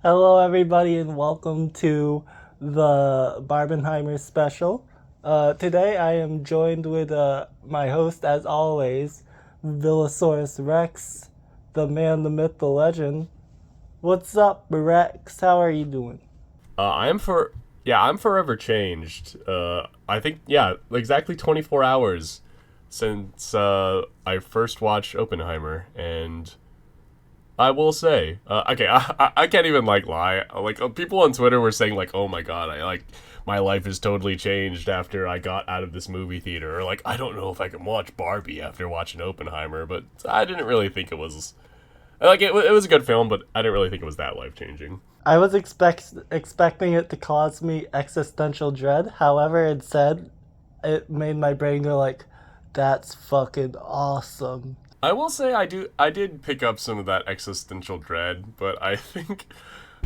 Hello, everybody, and welcome to the Barbenheimer special. Today, I am joined with my host, as always, Villasaurus Rex, the man, the myth, the legend. What's up, Rex? How are you doing? I'm forever changed. I think exactly 24 hours since I first watched Oppenheimer, and I will say, okay, I can't even lie. Like people on Twitter were saying like, oh my god, I like my life has totally changed after I got out of this movie theater, or like I don't know if I can watch Barbie after watching Oppenheimer, but I didn't really think it was it was a good film, but I didn't really think it was that life changing. I was expecting it to cause me existential dread. However, instead, it made my brain go like, "That's fucking awesome." I will say I did pick up some of that existential dread, but I think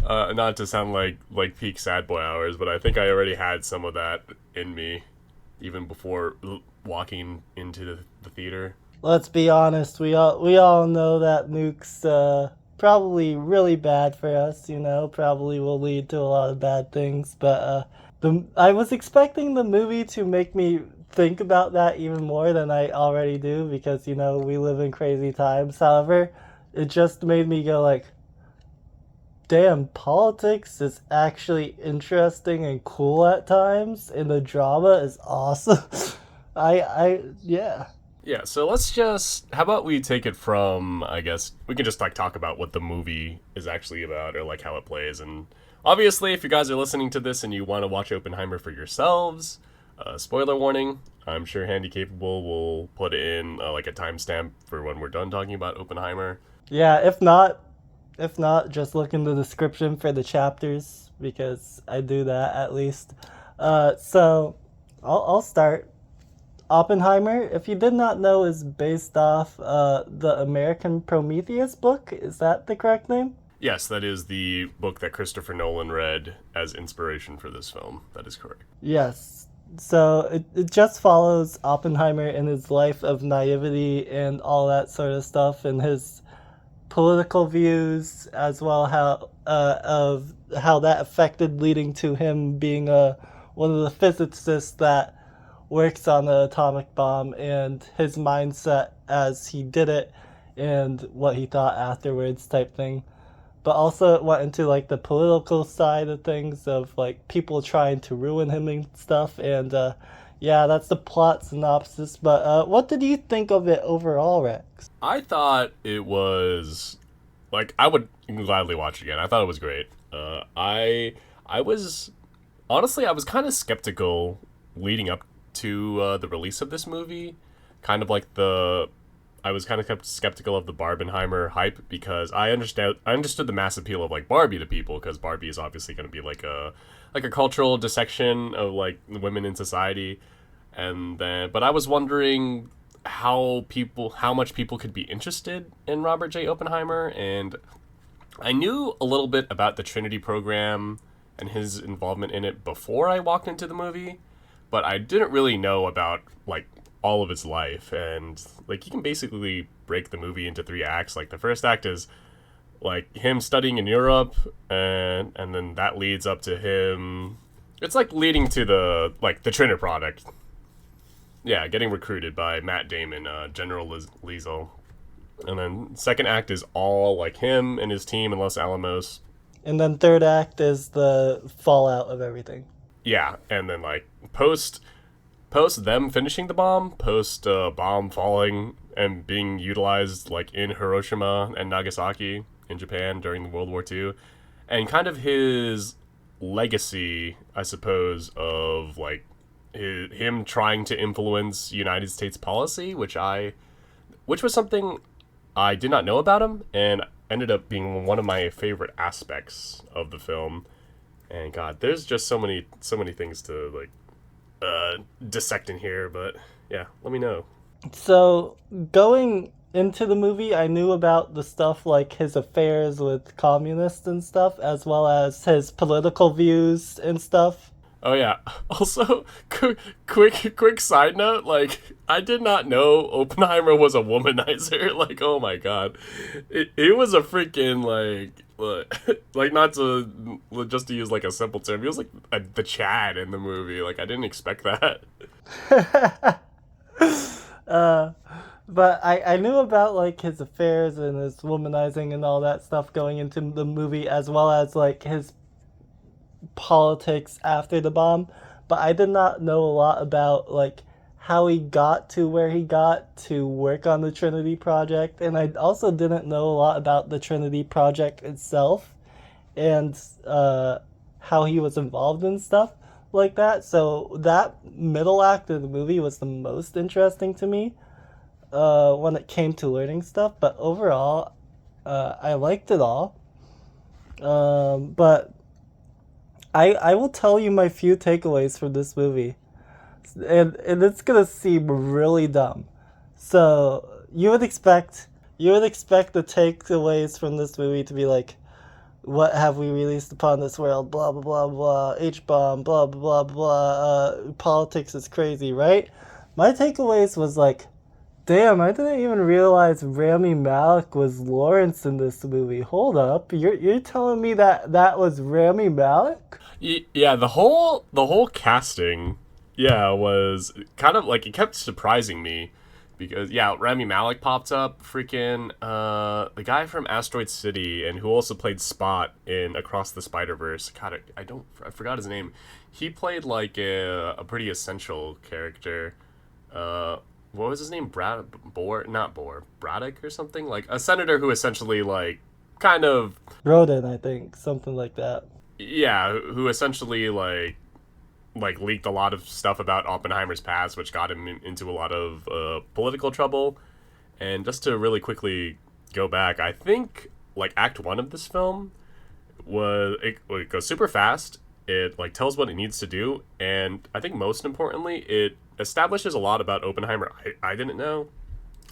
not to sound like peak sad boy hours, but I think I already had some of that in me even before walking into the theater. Let's be honest, we all know that nukes probably really bad for us, probably will lead to a lot of bad things, but the I was expecting the movie to make me think about that even more than I already do because we live in crazy times. However, it just made me go like, damn, politics is actually interesting and cool at times, and the drama is awesome. Yeah. Yeah, so let's just how about we take it from I guess we can just like talk about what the movie is actually about or like how it plays and obviously if you guys are listening to this and you want to watch Oppenheimer for yourselves, spoiler warning, I'm sure Handy Capable will put in like a timestamp for when we're done talking about Oppenheimer. Yeah, if not, just look in the description for the chapters because I do that at least. So I'll start. Oppenheimer, if you did not know, is based off the American Prometheus book. Is that the correct name? Yes, that is the book that Christopher Nolan read as inspiration for this film. That is correct. Yes. So it just follows Oppenheimer in his life of naivety and all that sort of stuff and his political views as well of how that affected leading to him being one of the physicists that works on the atomic bomb and his mindset as he did it and what he thought afterwards type thing. But also it went into like the political side of things of like people trying to ruin him and stuff and yeah, that's the plot synopsis. But what did you think of it overall, Rex? I thought it was like I would gladly watch it again. I thought it was great. I was honestly I was kind of skeptical leading up to the release of this movie. Kind of like the I was kind of skeptical of the Barbenheimer hype because I understood the mass appeal of like Barbie to people because Barbie is obviously going to be like a cultural dissection of like women in society, and then but I was wondering how much people could be interested in Robert J. Oppenheimer, and I knew a little bit about the Trinity program and his involvement in it before I walked into the movie, but I didn't really know about like all of his life. And like you can basically break the movie into three acts. Like the first act is like him studying in Europe, and then that leads up to him. It's like leading to the Trinity product. Yeah, getting recruited by Matt Damon, General Liesel. And then second act is all like him and his team in Los Alamos. And then third act is the fallout of everything. Yeah, and then like post them finishing the bomb, post bomb falling and being utilized like in Hiroshima and Nagasaki in Japan during World War II, and kind of his legacy, I suppose, of like him trying to influence United States policy, which was something I did not know about him, and ended up being one of my favorite aspects of the film. And God, there's just so many things to like dissect in here, but yeah, let me know. So, going into the movie, I knew about the stuff like his affairs with communists and stuff, as well as his political views and stuff. Oh yeah. Also, quick side note, like I did not know Oppenheimer was a womanizer. Like, oh my god, it was a freaking like not to just to use like a simple term, he was like the Chad in the movie. Like I didn't expect that. uh, but I knew about like his affairs and his womanizing and all that stuff going into the movie, as well as like his politics after the bomb. But I did not know a lot about like how he got to where he got to work on the Trinity Project, and I also didn't know a lot about the Trinity Project itself and how he was involved in stuff like that. So that middle act of the movie was the most interesting to me when it came to learning stuff. But overall, I liked it all. But I will tell you my few takeaways from this movie, and it's gonna seem really dumb. So you would expect the takeaways from this movie to be like, what have we released upon this world? Blah blah blah blah. H bomb. Blah blah blah blah. Politics is crazy, right? My takeaways was like, damn, I didn't even realize Rami Malek was Lawrence in this movie. Hold up, you're telling me that that was Rami Malek? Yeah, the whole casting, yeah, was kind of like it kept surprising me because yeah, Rami Malek popped up, freaking the guy from Asteroid City and who also played Spot in Across the Spider-Verse. God, I forgot his name. He played like a pretty essential character. What was his name? Not Boar, Braddock or something, like a senator who essentially like kind of Roden, I think, something like that. yeah, who essentially like leaked a lot of stuff about Oppenheimer's past, which got him into a lot of political trouble. And just to really quickly go back, I think like Act One of this film it goes super fast. It like tells what it needs to do, and I think most importantly, it establishes a lot about Oppenheimer. I didn't know,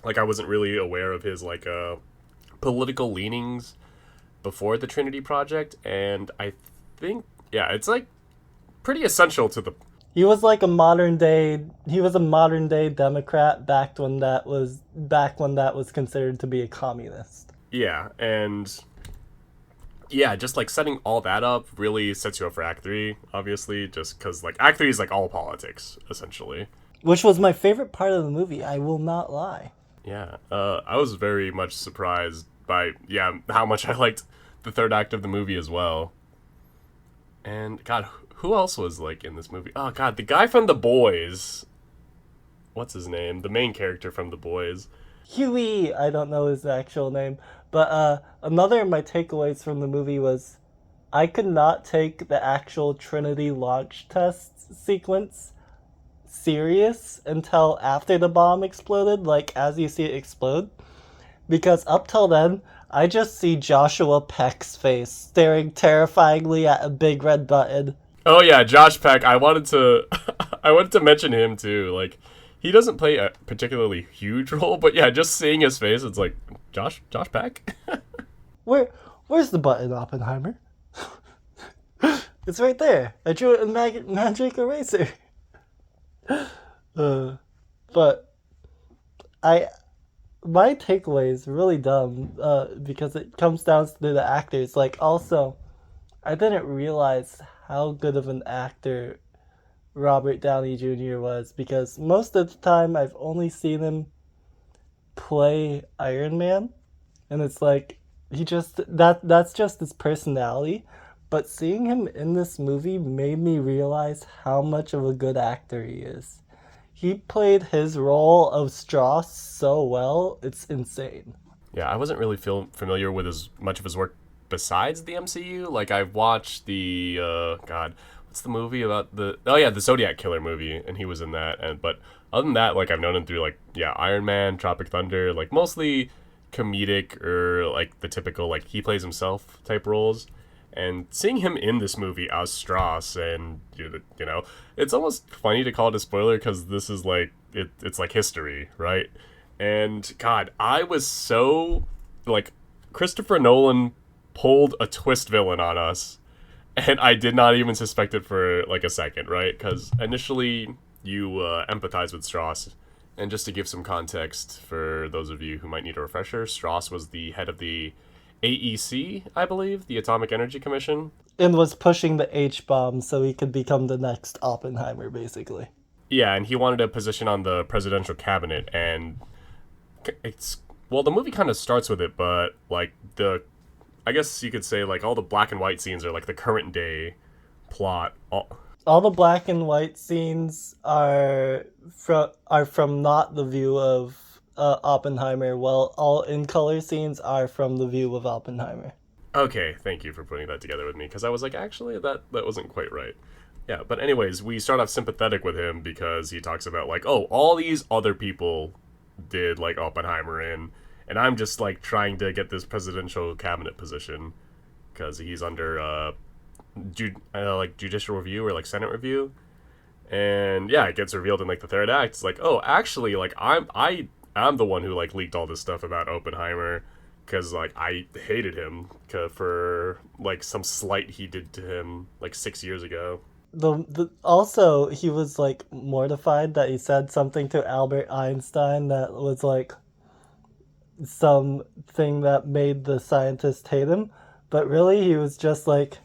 like I wasn't really aware of his like political leanings before the Trinity Project, and I think yeah, it's like pretty essential to the He was a modern day Democrat back when that was considered to be a communist. yeah, and yeah, just like setting all that up really sets you up for Act Three, obviously, just because like Act Three is like all politics essentially. Which was my favorite part of the movie, I will not lie. Yeah, I was very much surprised by yeah how much I liked the third act of the movie as well. And God, who else was like in this movie? Oh God, the guy from The Boys. What's his name? The main character from The Boys. Huey, I don't know his actual name, but another of my takeaways from the movie was I could not take the actual Trinity launch test sequence serious until after the bomb exploded, like as you see it explode. Because up till then, I just see Joshua Peck's face staring terrifyingly at a big red button. Oh yeah, Josh Peck. I wanted to, I wanted to mention him too. Like, he doesn't play a particularly huge role, but yeah, just seeing his face, it's like Josh Peck. Where's the button, Oppenheimer? It's right there. I drew it in magic eraser. But I my takeaway is really dumb because it comes down to the actors. Like, also, I didn't realize how good of an actor Robert Downey Jr. was, because most of the time I've only seen him play Iron Man, and it's like that's just his personality. But seeing him in this movie made me realize how much of a good actor he is. He played his role of Strauss so well, it's insane. Yeah, I wasn't really familiar with as much of his work besides the MCU. Like I've watched the God, what's the movie about the Zodiac Killer movie, and he was in that. And but other than that, like I've known him through like yeah Iron Man, Tropic Thunder, like mostly comedic or like the typical like he plays himself type roles. And seeing him in this movie as Strauss, and you know, it's almost funny to call it a spoiler because this is like it's like history, right? And God, I was so like Christopher Nolan pulled a twist villain on us, and I did not even suspect it for like a second, right? Because initially you empathize with Strauss, and just to give some context for those of you who might need a refresher, Strauss was the head of the AEC, I believe, the Atomic Energy Commission. And was pushing the H bomb so he could become the next Oppenheimer, basically. Yeah, and he wanted a position on the presidential cabinet, and it's well, the movie kind of starts with it, but like the, I guess you could say like all the black and white scenes are like the current day plot. All the black and white scenes are from not the view of Oppenheimer, while all in color scenes are from the view of Oppenheimer. Okay, thank you for putting that together with me because I was like, actually, that wasn't quite right. Yeah, but anyways, we start off sympathetic with him because he talks about like, oh, all these other people did like Oppenheimer in, and I'm just like trying to get this presidential cabinet position because he's under like judicial review or like Senate review, and yeah, it gets revealed in like the third act. It's like, oh, actually, like I'm the one who like leaked all this stuff about Oppenheimer because like I hated him for like some slight he did to him like 6 years ago. The also he was like mortified that he said something to Albert Einstein that was like something that made the scientist hate him, but really he was just like,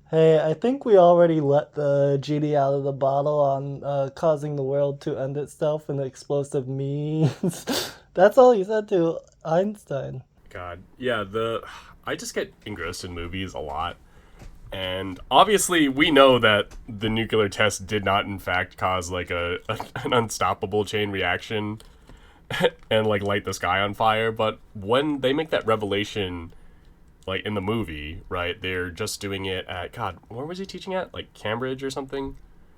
hey, I think we already let the genie out of the bottle on causing the world to end itself in explosive means. That's all he said to Einstein. God, yeah, the I just get engrossed in movies a lot. And obviously, we know that the nuclear test did not, in fact, cause like an unstoppable chain reaction and like light the sky on fire. But when they make that revelation, like in the movie, right, they're just doing it at God. Where was he teaching at? Like Cambridge or something?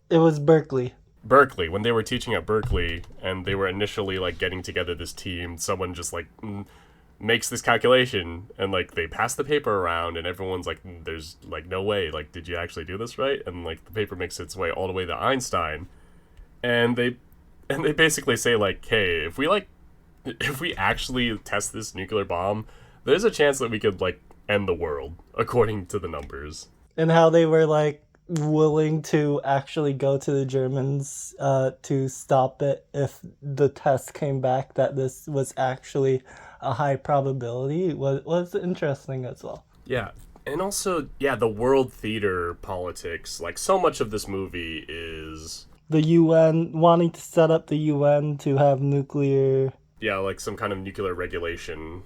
It was Berkeley. Berkeley. When they were teaching at Berkeley, and they were initially like getting together this team, someone just like makes this calculation and like they pass the paper around and everyone's like, there's like no way, like did you actually do this right? And like the paper makes its way all the way to Einstein, and they basically say like, hey, if we actually test this nuclear bomb, there's a chance that we could like end the world according to the numbers. And how they were like willing to actually go to the Germans to stop it if the test came back that this was actually a high probability was interesting as well. Yeah. And also, yeah, the world theater politics, like so much of this movie is The UN wanting to set up the UN to have nuclear. yeah, like some kind of nuclear regulation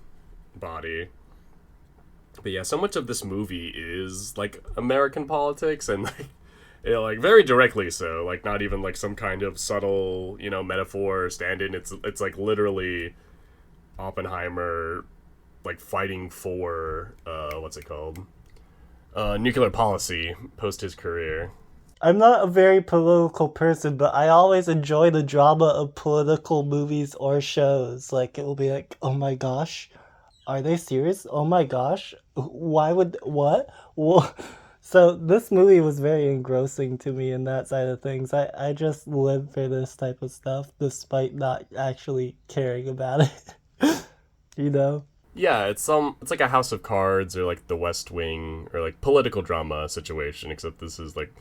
body. But yeah, so much of this movie is like American politics and like yeah, like very directly so, like not even like some kind of subtle, metaphor or stand-in. It's like literally Oppenheimer like fighting for what's it called? Nuclear policy post his career. I'm not a very political person, but I always enjoy the drama of political movies or shows. Like, it will be like, oh my gosh, are they serious? Oh my gosh, why would, what? So, this movie was very engrossing to me in that side of things. I just live for this type of stuff, despite not actually caring about it. You know? Yeah, it's like a House of Cards or like The West Wing or like political drama situation, except this is like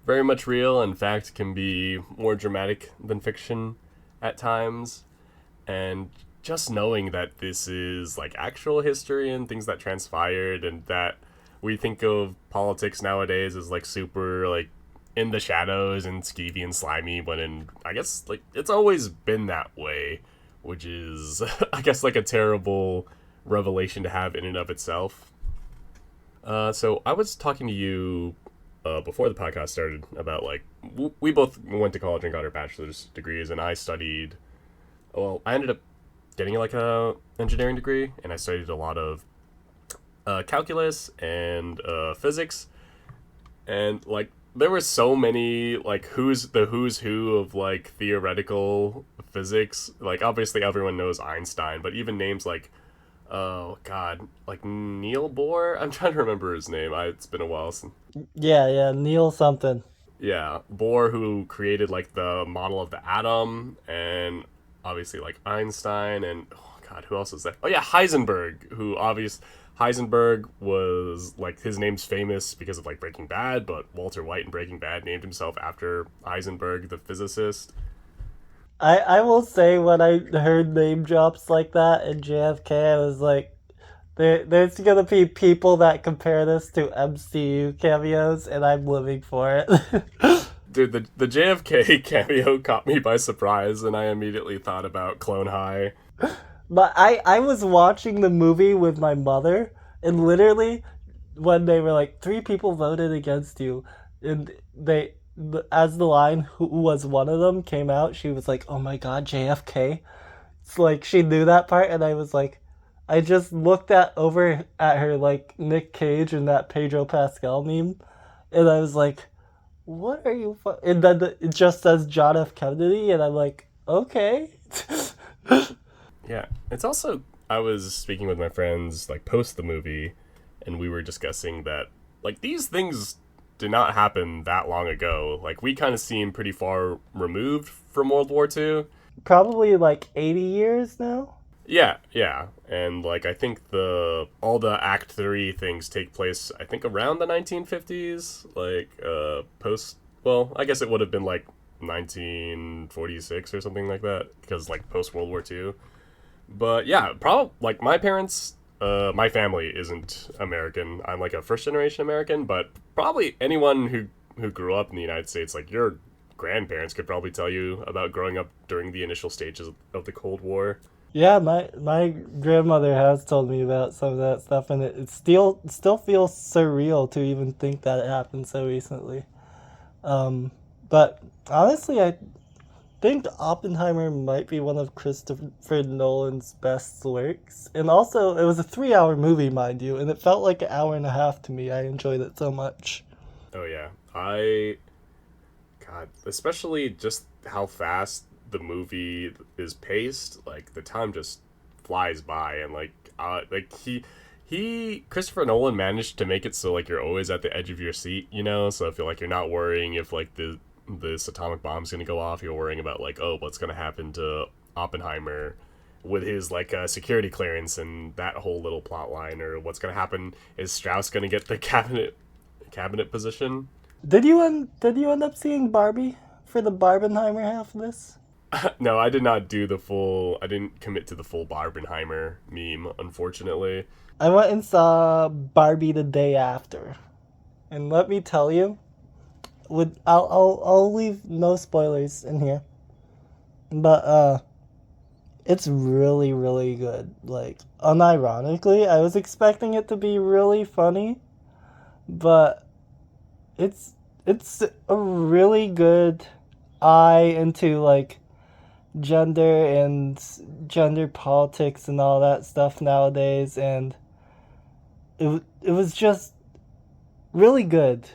very much real. In fact, can be more dramatic than fiction at times. And just knowing that this is like actual history and things that transpired, and that we think of politics nowadays as like super like in the shadows and skeevy and slimy, but in I guess like it's always been that way, which is I guess like a terrible revelation to have in and of itself. So I was talking to you before the podcast started about like we both went to college and got our bachelor's degrees, and I studied. Well, I ended up getting like a engineering degree, and I studied a lot of calculus and physics, and like there were so many like who's who of like theoretical physics. Like obviously everyone knows Einstein, but even names like oh god, like Neil Bohr. I'm trying to remember his name. It's been a while since. Yeah, Neil something. Yeah, Bohr, who created like the model of the atom, and obviously like Einstein, and oh god, who else is there? Oh yeah, Heisenberg, who obvious Heisenberg was like his name's famous because of like Breaking Bad, but Walter White in Breaking Bad named himself after Heisenberg, the physicist. I will say when I heard name drops like that in JFK, I was like, There's gonna be people that compare this to MCU cameos, and I'm living for it. Dude, the JFK cameo caught me by surprise, and I immediately thought about Clone High. But I was watching the movie with my mother, and literally, when they were like, three people voted against you, and as the line "who was one of them" came out, she was like, "Oh my God, JFK." It's like she knew that part, and I was like, I just looked at over at her like Nick Cage and that Pedro Pascal meme, and I was like, "What are you?" And then it just says John F. Kennedy, and I'm like, "Okay." Yeah, it's also I was speaking with my friends like post the movie, and we were discussing that like these things did not happen that long ago. Like we kind of seem pretty far removed from World War II. Probably like 80 years now. Yeah, yeah, and like I think the all the Act Three things take place I think around the 1950s, like post. Well, I guess it would have been like 1946 or something like that because like post World War II. But yeah, probably like my parents, my family isn't American. I'm like a first generation American, but probably anyone who grew up in the United States, like your grandparents, could probably tell you about growing up during the initial stages of the Cold War. Yeah, my grandmother has told me about some of that stuff, and it still feels surreal to even think that it happened so recently. But honestly, I think Oppenheimer might be one of Christopher Nolan's best works. And also, it was a 3 hour movie, mind you, and it felt like an hour and a half to me. I enjoyed it so much. Oh yeah, God, especially just how fast the movie is paced. Like the time just flies by, and like he Christopher Nolan managed to make it so like you're always at the edge of your seat, you know. So I feel like you're not worrying if like this atomic bomb's gonna go off. You're worrying about like, oh, what's gonna happen to Oppenheimer with his like security clearance and that whole little plot line, or what's gonna happen, is Strauss gonna get the cabinet position. Did you end up seeing Barbie for the Barbenheimer half of this? No, I did not do the full. I didn't commit to the full Barbenheimer meme, unfortunately. I went and saw Barbie the day after, and let me tell you, I'll leave no spoilers in here, but it's really really good. Like unironically, I was expecting it to be really funny, but it's a really good eye into like gender and gender politics and all that stuff nowadays, and it was just really good.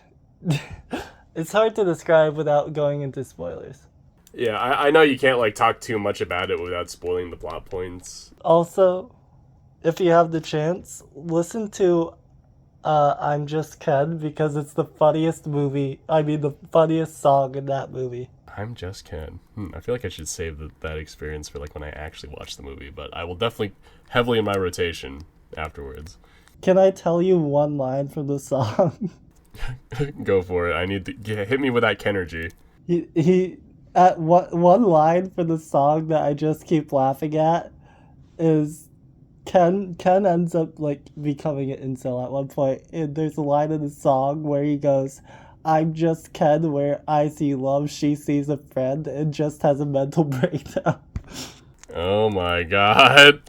It's hard to describe without going into spoilers. Yeah, I know you can't like talk too much about it without spoiling the plot points. Also, if you have the chance, listen to I'm Just Ken because it's the funniest movie. I mean, the funniest song in that movie. I'm just Ken. I feel like I should save that experience for like when I actually watch the movie, but I will definitely heavily in my rotation afterwards. Can I tell you one line from the song? Go for it. I need to hit me with that Kenergy. He at one line for the song that I just keep laughing at is Ken ends up like becoming an incel at one point, and there's a line in the song where he goes, "I'm just Ken, where I see love, she sees a friend, and just has a mental breakdown." Oh my god,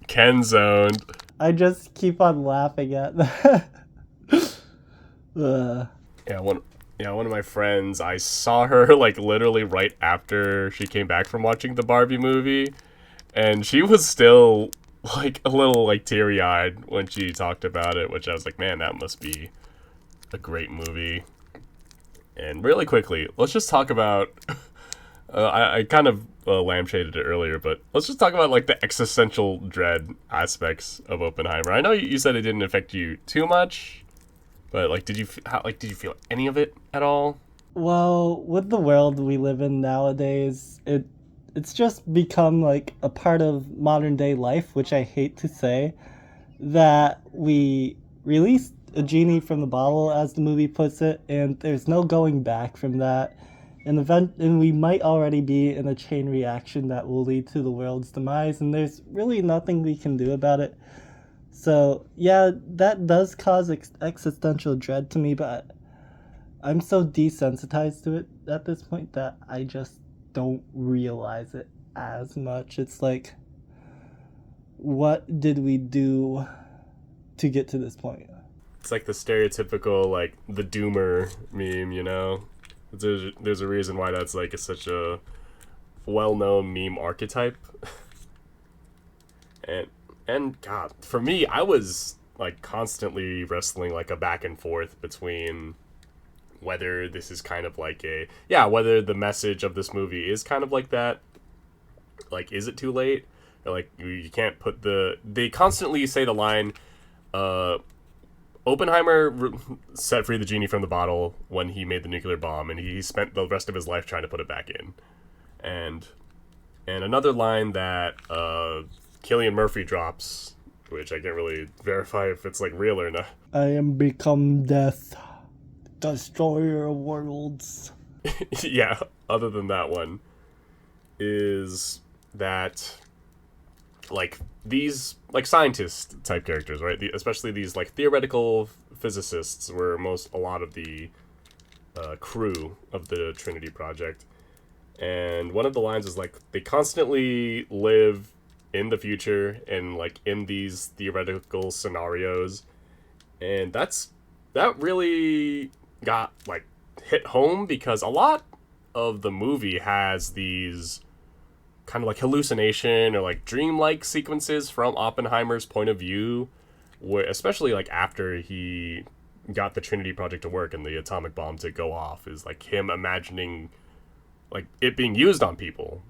Ken zoned. I just keep on laughing at that. Ugh. Yeah, one of my friends, I saw her like literally right after she came back from watching the Barbie movie, and she was still like a little like teary-eyed when she talked about it, which I was like, man, that must be a great movie. And really quickly, let's just talk about I kind of lampshaded it earlier, but let's just talk about like the existential dread aspects of Oppenheimer. I know you said it didn't affect you too much, but like did you feel any of it at all? Well, with the world we live in nowadays, it's just become like a part of modern day life, which I hate to say, that we released a genie from the bottle, as the movie puts it, and there's no going back from that. And we might already be in a chain reaction that will lead to the world's demise, and there's really nothing we can do about it. So yeah, that does cause existential dread to me, but I'm so desensitized to it at this point that I just don't realize it as much. It's like, what did we do to get to this point? It's like the stereotypical like the doomer meme, you know. There's a reason why that's like such a well-known meme archetype. and and God, for me, I was like constantly wrestling like a back and forth between whether this is kind of like a whether the message of this movie is kind of like that, like is it too late, or like you can't put the they constantly say the line, uh Oppenheimer set free the genie from the bottle when he made the nuclear bomb, and he spent the rest of his life trying to put it back in. And another line that Cillian Murphy drops, which I can't really verify if it's like real or not. I am become death, destroyer of worlds. Yeah, other than that one, is that like these like scientist type characters, right? Especially these like theoretical physicists were a lot of the crew of the Trinity Project. And one of the lines is like they constantly live in the future and like in these theoretical scenarios, and that really got like hit home because a lot of the movie has these kind of like hallucination or like dreamlike sequences from Oppenheimer's point of view, where especially like after he got the Trinity Project to work and the atomic bomb to go off, is like him imagining like it being used on people,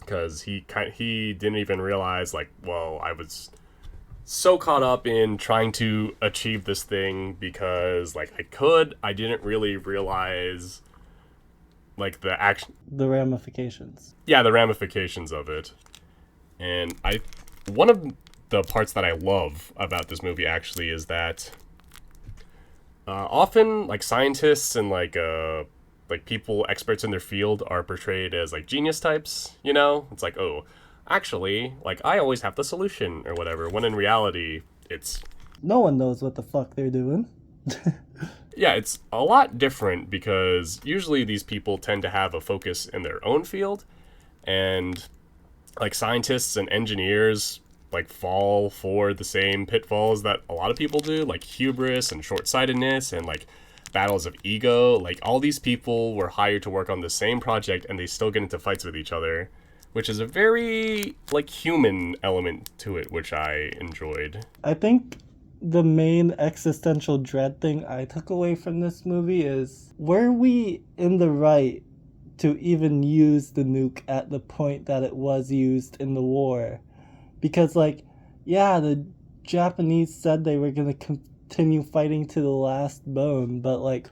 because he didn't even realize like, well, I was so caught up in trying to achieve this thing because like I didn't really realize like the ramifications. Yeah, the ramifications of it. And one of the parts that I love about this movie actually is that often like scientists and like people experts in their field are portrayed as like genius types, you know? It's like, oh, actually, like I always have the solution or whatever, when in reality it's no one knows what the fuck they're doing. Yeah, it's a lot different because usually these people tend to have a focus in their own field, and like scientists and engineers like fall for the same pitfalls that a lot of people do, like hubris and short-sightedness and like battles of ego. Like all these people were hired to work on the same project and they still get into fights with each other, which is a very like human element to it, which I enjoyed. I think the main existential dread thing I took away from this movie is, were we in the right to even use the nuke at the point that it was used in the war? Because like, yeah, the Japanese said they were going to continue fighting to the last bone, but like,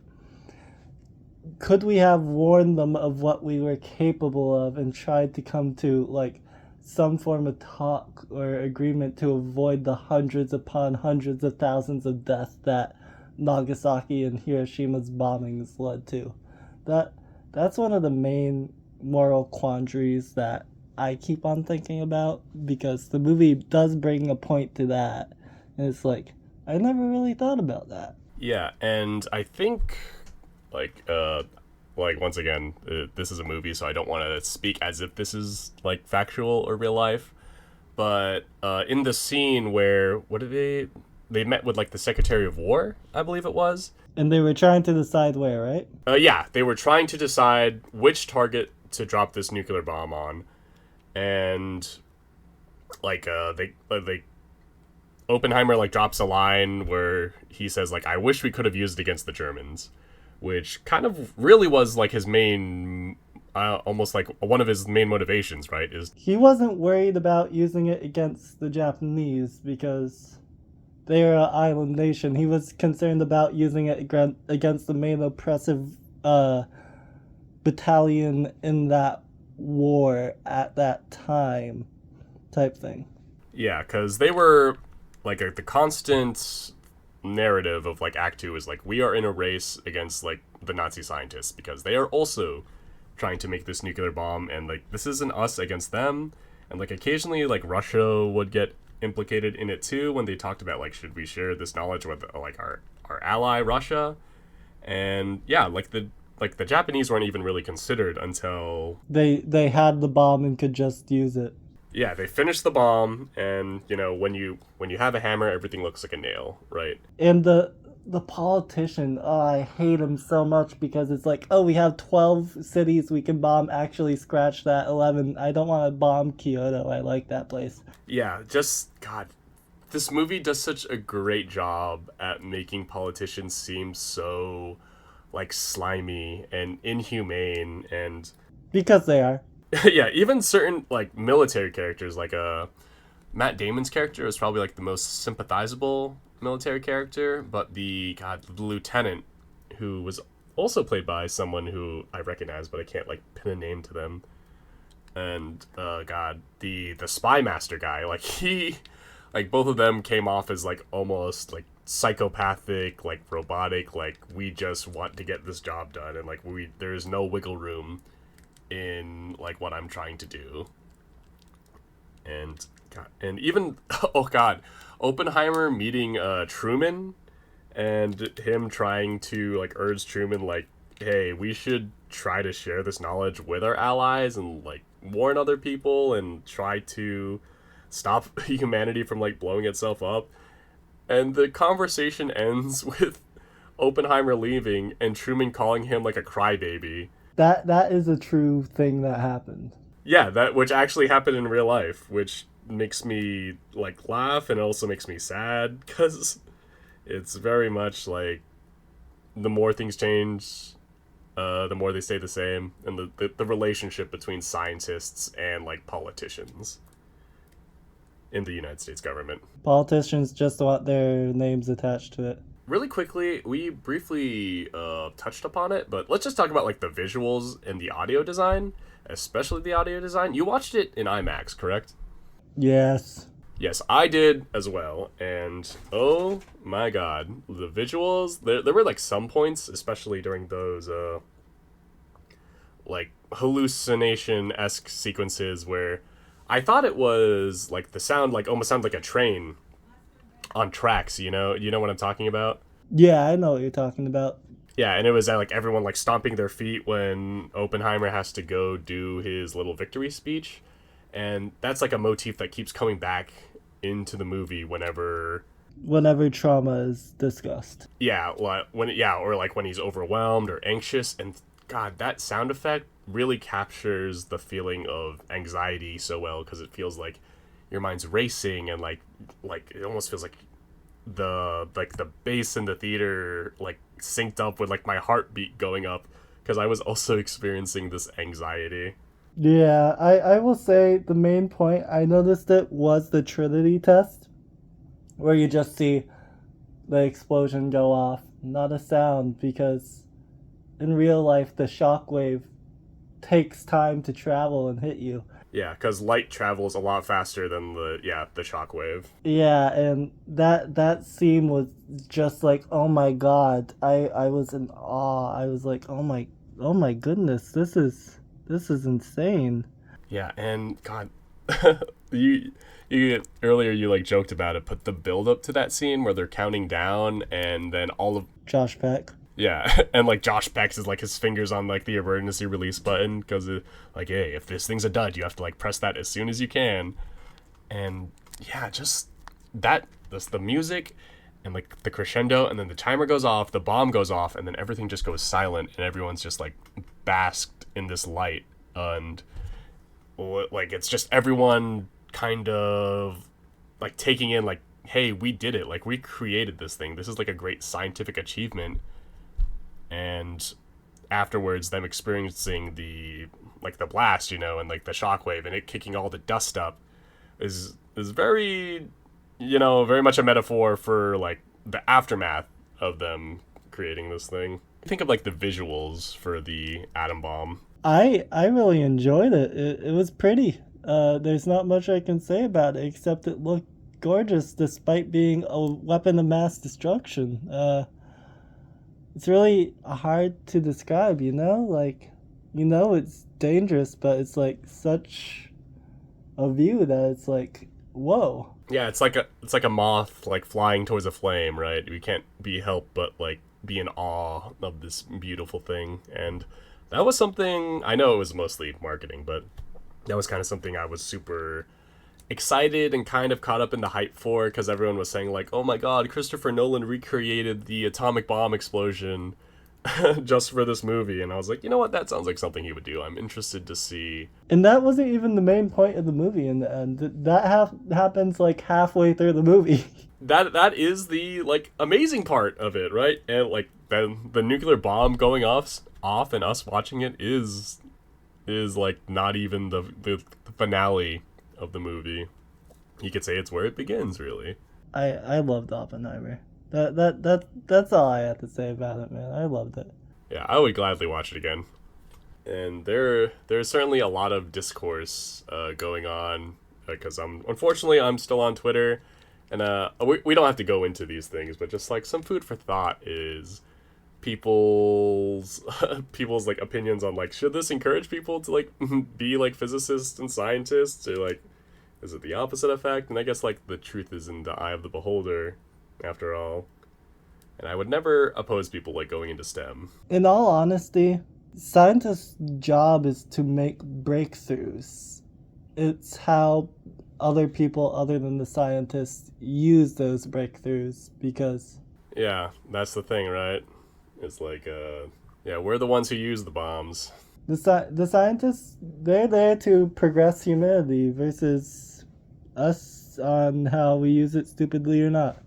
could we have warned them of what we were capable of and tried to come to like some form of talk or agreement to avoid the hundreds upon hundreds of thousands of deaths that Nagasaki and Hiroshima's bombings led to? That's one of the main moral quandaries that I keep on thinking about, because the movie does bring a point to that, and it's like, I never really thought about that. Yeah, and I think like once again, this is a movie, so I don't want to speak as if this is like factual or real life. But in the scene where they met with like the Secretary of War, I believe it was, and they were trying to decide where, right? Yeah, they were trying to decide which target to drop this nuclear bomb on, and like they Oppenheimer like drops a line where he says like, I wish we could have used it against the Germans, which kind of really was like his main, almost like one of his main motivations, right? Is he wasn't worried about using it against the Japanese because they're an island nation. He was concerned about using it against the main oppressive battalion in that war at that time, type thing. Yeah, because they were like the constant narrative of like Act 2 is like, we are in a race against like the Nazi scientists because they are also trying to make this nuclear bomb, and like this isn't us against them. And like occasionally like Russia would get implicated in it too when they talked about like should we share this knowledge with like our ally Russia, and yeah, like the Japanese weren't even really considered until They had the bomb and could just use it. yeah, they finished the bomb, and when you have a hammer, everything looks like a nail, right? And the politician, oh, I hate him so much because it's like, oh, we have 12 cities we can bomb. Actually, scratch that 11. I don't want to bomb Kyoto. I like that place. Yeah, just God, this movie does such a great job at making politicians seem so like slimy and inhumane and Because they are. yeah, even certain like military characters like Matt Damon's character is probably like the most sympathizable military character, but the lieutenant who was also played by someone who I recognize but I can't like pin a name to them. And God, the spy master guy, like he like both of them came off as like almost like psychopathic, like robotic, like we just want to get this job done and like there's no wiggle room in like what I'm trying to do. And God, and even oh God, Oppenheimer meeting Truman and him trying to like urge Truman like, hey, we should try to share this knowledge with our allies and like warn other people and try to stop humanity from like blowing itself up. And the conversation ends with Oppenheimer leaving and Truman calling him like a crybaby. That is a true thing that happened. Yeah, that which actually happened in real life, which makes me like laugh and also makes me sad because it's very much like the more things change, the more they stay the same, and the relationship between scientists and like politicians in the United States government. Politicians just want their names attached to it. Really quickly, we briefly touched upon it, but let's just talk about like the visuals and the audio design, especially the audio design. You watched it in IMAX, correct? Yes. Yes, I did as well, and oh my God, the visuals. There were like some points, especially during those like hallucination-esque sequences where I thought it was like the sound like almost sounded like a train on tracks, you know what I'm talking about? Yeah, I know what you're talking about. Yeah, and it was like everyone like stomping their feet when Oppenheimer has to go do his little victory speech. And that's like a motif that keeps coming back into the movie whenever Trauma is discussed. yeah, or like when he's overwhelmed or anxious, and God, that sound effect really captures the feeling of anxiety so well because it feels like your mind's racing and like it almost feels like the bass in the theater like synced up with like my heartbeat going up because I was also experiencing this anxiety. Yeah, I will say the main point I noticed it was the Trinity test, where you just see the explosion go off, not a sound, because in real life the shockwave takes time to travel and hit you. Yeah, because light travels a lot faster than the shockwave. Yeah, and that scene was just like, oh my God, I was in awe. I was like, oh my goodness, this is insane. Yeah, and God, you earlier you like joked about it, but the build up to that scene where they're counting down and then all of Josh Peck. yeah, and like Josh Peck's is like his fingers on like the emergency release button because like hey, if this thing's a dud, you have to like press that as soon as you can, and yeah, just the music and like the crescendo, and then the timer goes off, the bomb goes off, and then everything just goes silent, and everyone's just like basked in this light, and like it's just everyone kind of like taking in like, hey, we did it, like we created this thing, this is like a great scientific achievement. And afterwards them experiencing the blast, and like the shockwave and it kicking all the dust up is very very much a metaphor for like the aftermath of them creating this thing. Think of like the visuals for the atom bomb. I really enjoyed it. It was pretty. There's not much I can say about it except it looked gorgeous despite being a weapon of mass destruction. It's really hard to describe, like, it's dangerous, but it's like such a view that it's like, Whoa. Yeah, it's like a moth like flying towards a flame, right? We can't be helped but like be in awe of this beautiful thing. And that was something, I know it was mostly marketing, but that was kind of something I was super excited and kind of caught up in the hype for, because everyone was saying like, "Oh my god, Christopher Nolan recreated the atomic bomb explosion just for this movie." And I was like, "You know what? That sounds like something he would do. I'm interested to see." And that wasn't even the main point of the movie in the end. Happens like halfway through the movie. That is the like amazing part of it, right? And like then the nuclear bomb going off and us watching it is like not even the finale of the movie. You could say it's where it begins, really. I loved Oppenheimer. That's all I have to say about it, man. I loved it. Yeah, I would gladly watch it again. And there's certainly a lot of discourse going on, because unfortunately I'm still on Twitter, and we don't have to go into these things, but just like some food for thought is people's people's like opinions on like, should this encourage people to like be like physicists and scientists, or like is it the opposite effect? And I guess like the truth is in the eye of the beholder, after all. And I would never oppose people like going into STEM. In all honesty, scientists' job is to make breakthroughs. It's how other people other than the scientists use those breakthroughs, because Yeah, that's the thing, right? It's like, yeah, we're the ones who use the bombs. the scientists, they're there to progress humanity versus us on how we use it stupidly or not.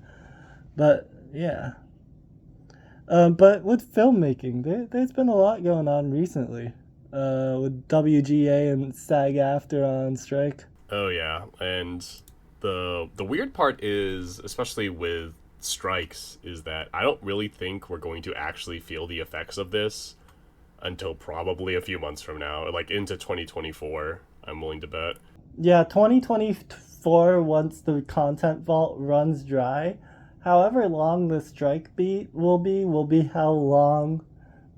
But yeah. But with filmmaking, there's been a lot going on recently. With WGA and SAG-AFTRA on strike. Oh yeah, and the weird part is, especially with strikes, is that I don't really think we're going to actually feel the effects of this until probably a few months from now, like into 2024. I'm willing to bet. Yeah, 2024, once the content vault runs dry, however long the strike will be how long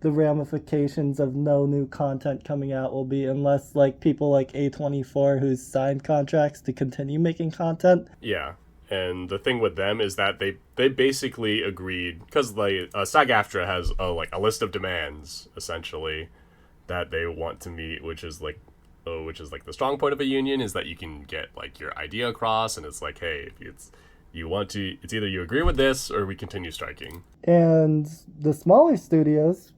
the ramifications of no new content coming out will be, unless like people like A24 who's signed contracts to continue making content. Yeah, and the thing with them is that they basically agreed, because like SAG-AFTRA has like a list of demands essentially that they want to meet, which is like, which is like the strong point of a union is that you can get like your idea across, and it's like, hey, if it's you want to, it's either you agree with this or we continue striking. And the smaller studios,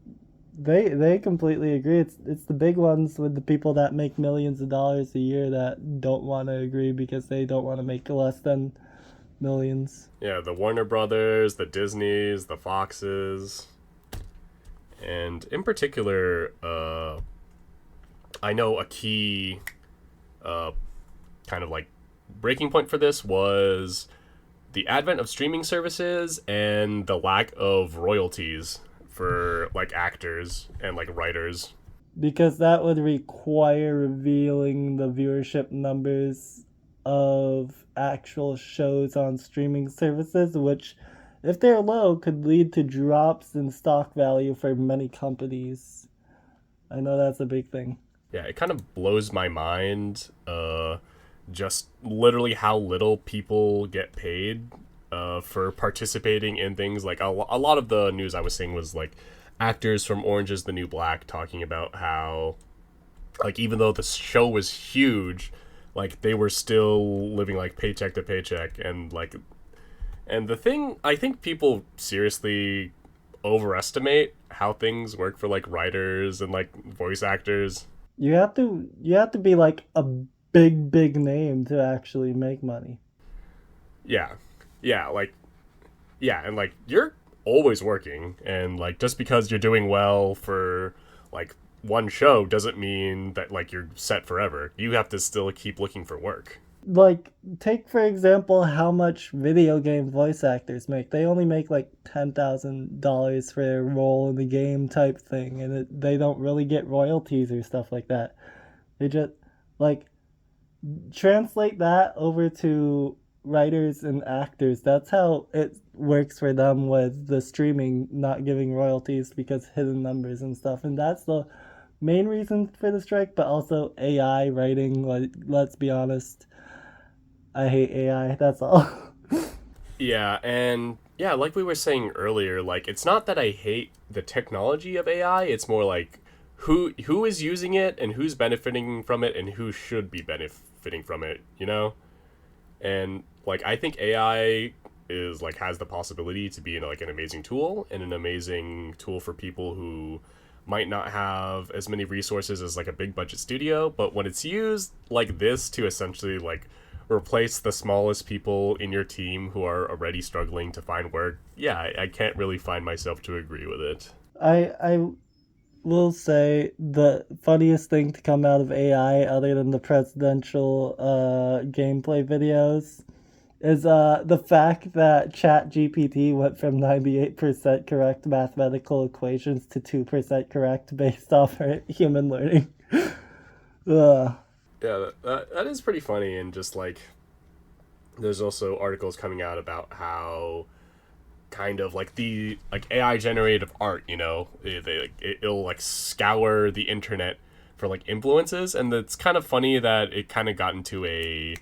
they completely agree. It's the big ones with the people that make millions of dollars a year that don't want to agree because they don't want to make less than millions. Yeah, the Warner Brothers, the Disneys, the Foxes, and in particular, I know a key, kind of like breaking point for this was the advent of streaming services and the lack of royalties for like actors and like writers. Because that would require revealing the viewership numbers of actual shows on streaming services, which, if they're low, could lead to drops in stock value for many companies. I know that's a big thing. Yeah, it kind of blows my mind, just literally how little people get paid for participating in things. Like a lot of the news I was seeing was like actors from Orange is the New Black talking about how, like, even though the show was huge, like they were still living like paycheck to paycheck. And like, and the thing, I think people seriously overestimate how things work for like writers and like voice actors. You have to be like a big name to actually make money. Yeah, yeah, like, yeah, and like you're always working, and like just because you're doing well for like one show doesn't mean that like you're set forever. You have to still keep looking for work. Like, take for example how much video game voice actors make. They only make like $10,000 for their role in the game type thing, and they don't really get royalties or stuff like that. They just like translate that over to writers and actors. That's how it works for them with the streaming not giving royalties because hidden numbers and stuff. And that's the main reason for the strike, but also AI writing. Like, let's be honest, I hate AI. That's all. Yeah, and yeah, like we were saying earlier, like it's not that I hate the technology of AI, it's more like who is using it and who's benefiting from it and who should be benefiting from it, you know? And like I think AI is like has the possibility to be like an amazing tool and an amazing tool for people who might not have as many resources as like a big budget studio, but when it's used like this to essentially like replace the smallest people in your team who are already struggling to find work, yeah, I can't really find myself to agree with it. I will say the funniest thing to come out of AI, other than the presidential gameplay videos, is the fact that ChatGPT went from 98% correct mathematical equations to 2% correct based off her human learning. Ugh. Yeah, that is pretty funny, and just like there's also articles coming out about how kind of like the like AI generated art, it'll like scour the internet for like influences, and it's kind of funny that it kind of got into a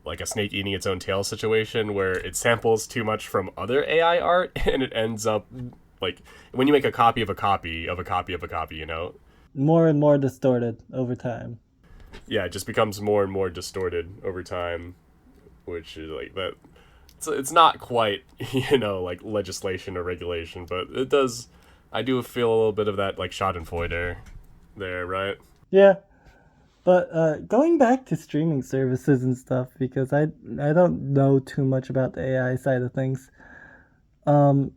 like a snake eating its own tail situation where it samples too much from other AI art and it ends up like when you make a copy of a copy of a copy of a copy. More and more distorted over time. Yeah, it just becomes more and more distorted over time, which is like that. It's not quite like legislation or regulation, but it does. I do feel a little bit of that like Schadenfreude there, right? Yeah, but going back to streaming services and stuff, because I don't know too much about the AI side of things. Um,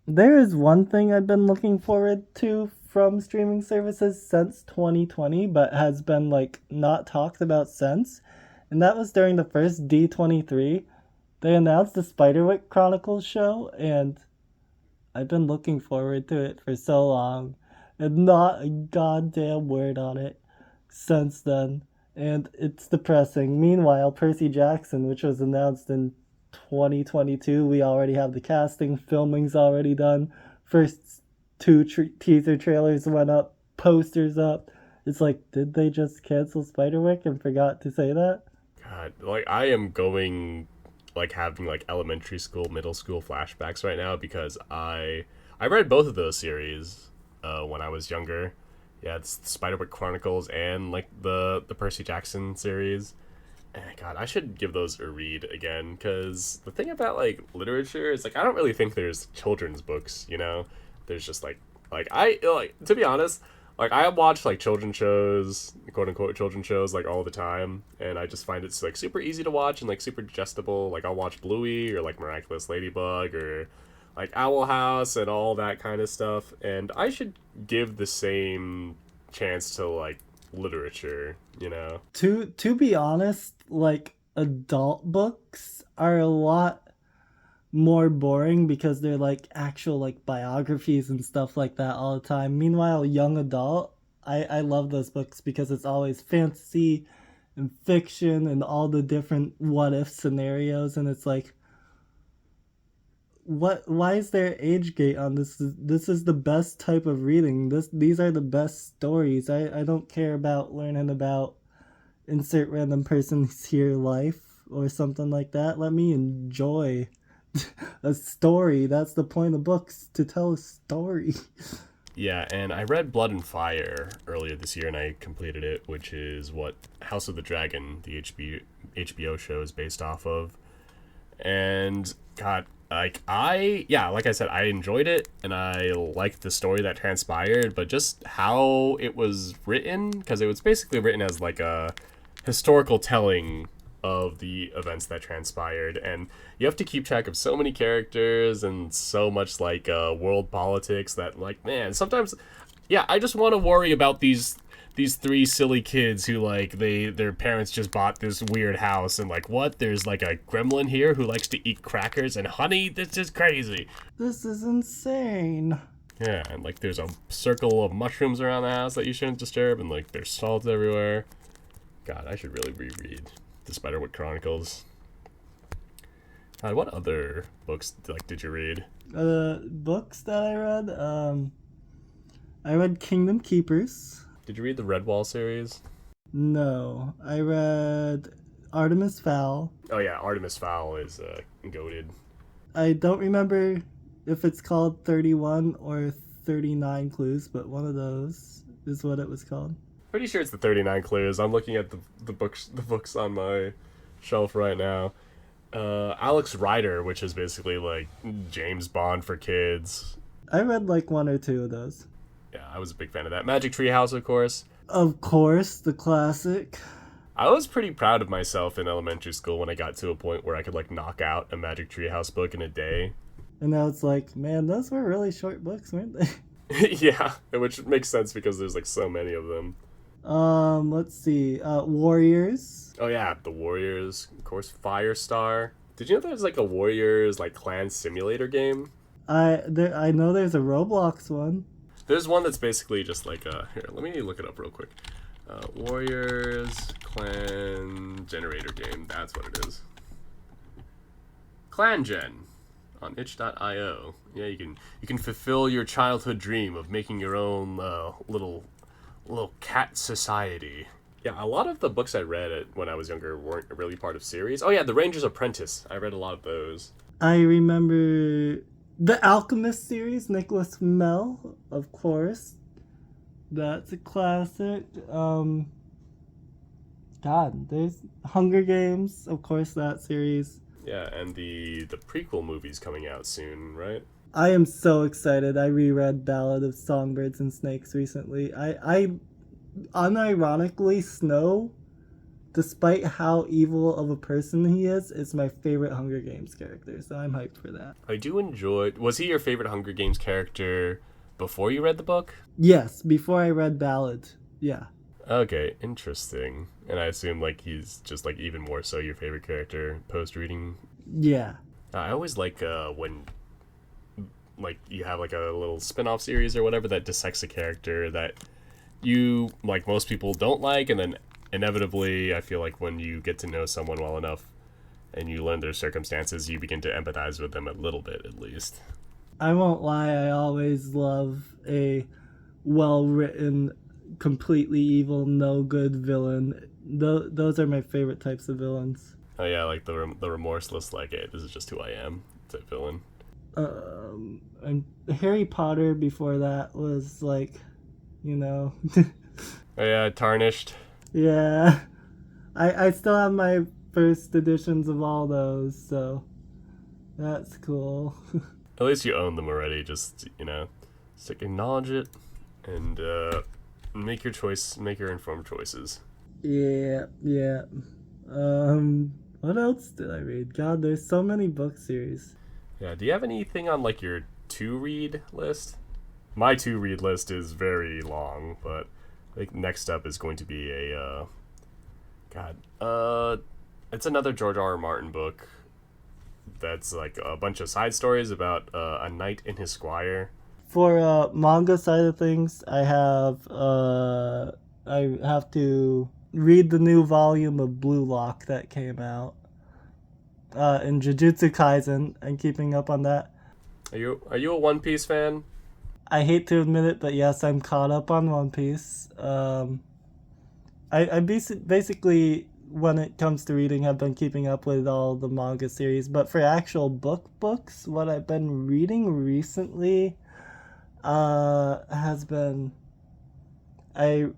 there is one thing I've been looking forward to from streaming services since 2020, but has been like not talked about since, and that was during the first D23. They announced the Spiderwick Chronicles show, and I've been looking forward to it for so long, and not a goddamn word on it since then. And it's depressing. Meanwhile, Percy Jackson, which was announced in 2022, we already have the casting, filming's already done. First two teaser trailers went up, posters up. It's like, did they just cancel Spiderwick and forgot to say that? God, like I am going like having like elementary school, middle school flashbacks right now because I read both of those series when I was younger. Yeah, it's the Spiderwick Chronicles and like the Percy Jackson series. And God, I should give those a read again because the thing about like literature is like I don't really think there's children's books. There's just like I like to be honest, like I watch like children's shows, quote unquote children's shows, like all the time, and I just find it's like super easy to watch and like super digestible. Like I'll watch Bluey or like Miraculous Ladybug or like Owl House and all that kind of stuff. And I should give the same chance to like literature. To be honest, like adult books are a lot more boring because they're like actual like biographies and stuff like that all the time. Meanwhile, young adult, I love those books because it's always fantasy and fiction and all the different what if scenarios, and it's like, why is there age gate on this? This is the best type of reading. These are the best stories. I don't care about learning about insert random person's here life or something like that. Let me enjoy a story. That's the point of books, to tell a story. Yeah, and I read Blood and Fire earlier this year, and I completed it, which is what House of the Dragon, the HBO show, is based off of. And God, like I said, I enjoyed it, and I liked the story that transpired, but just how it was written, because it was basically written as like a historical telling of the events that transpired, and you have to keep track of so many characters and so much like world politics that like man sometimes yeah I just want to worry about these three silly kids who like their parents just bought this weird house and like what there's like a gremlin here who likes to eat crackers and honey. This is crazy. This is insane. Yeah, and like there's a circle of mushrooms around the house that you shouldn't disturb, and like there's salt everywhere. God, I should really reread the Spiderwick Chronicles. God, what other books like did you read? Books that I read Kingdom Keepers. Did you read the Redwall series? No, I read Artemis Fowl. Oh yeah, Artemis Fowl is goated. I don't remember if it's called 31 or 39 Clues, but one of those is what it was called. Pretty sure it's the 39 Clues. I'm looking at the books on my shelf right now. Alex Rider, which is basically like James Bond for kids. I read like one or two of those. Yeah, I was a big fan of that. Magic Tree House, of course. Of course, the classic. I was pretty proud of myself in elementary school when I got to a point where I could like knock out a Magic Tree House book in a day. And now it's like, man, those were really short books, weren't they? Yeah, which makes sense because there's like so many of them. Let's see. Warriors. Oh yeah, the Warriors, of course, Firestar. Did you know there's like a Warriors like clan simulator game? I know there's a Roblox one. There's one that's basically just like here, let me look it up real quick. Warriors clan generator game. That's what it is. ClanGen on itch.io. Yeah, you can fulfill your childhood dream of making your own little cat society. Yeah, a lot of the books I read when I was younger weren't really part of series. Oh yeah, The Ranger's Apprentice. I read a lot of those. I remember the Alchemist series, Nicholas Flamel, of course. That's a classic. God, there's Hunger Games, of course, that series. Yeah, and the prequel movie's coming out soon, right? I am so excited. I reread Ballad of Songbirds and Snakes recently. I unironically, Snow, despite how evil of a person he is my favorite Hunger Games character, so I'm hyped for that. I do enjoy... Was he your favorite Hunger Games character before you read the book? Yes, before I read Ballad. Yeah. Okay, interesting. And I assume like he's just like even more so your favorite character post-reading? Yeah. I always like when like you have like a little spin-off series or whatever that dissects a character that you, like most people, don't like, and then inevitably I feel like when you get to know someone well enough and you learn their circumstances, you begin to empathize with them a little bit at least. I won't lie, I always love a well-written, completely evil, no good villain. Those are my favorite types of villains. Oh yeah, like the remorseless, like, hey, this is just who I am type villain. And Harry Potter before that was like, you know. Oh yeah, Tarnished. Yeah. I still have my first editions of all those, so that's cool. At least you own them already, just, just acknowledge it and make your informed choices. Yeah. What else did I read? God, there's so many book series. Yeah, do you have anything on like your to-read list? My to-read list is very long, but I think next up is going to be it's another George R. R. Martin book that's like a bunch of side stories about a knight and his squire. For manga side of things, I have to read the new volume of Blue Lock that came out. In Jujutsu Kaisen, and keeping up on that. Are you a One Piece fan? I hate to admit it, but yes, I'm caught up on One Piece. I basically, when it comes to reading, have been keeping up with all the manga series. But for actual books, what I've been reading recently has been... I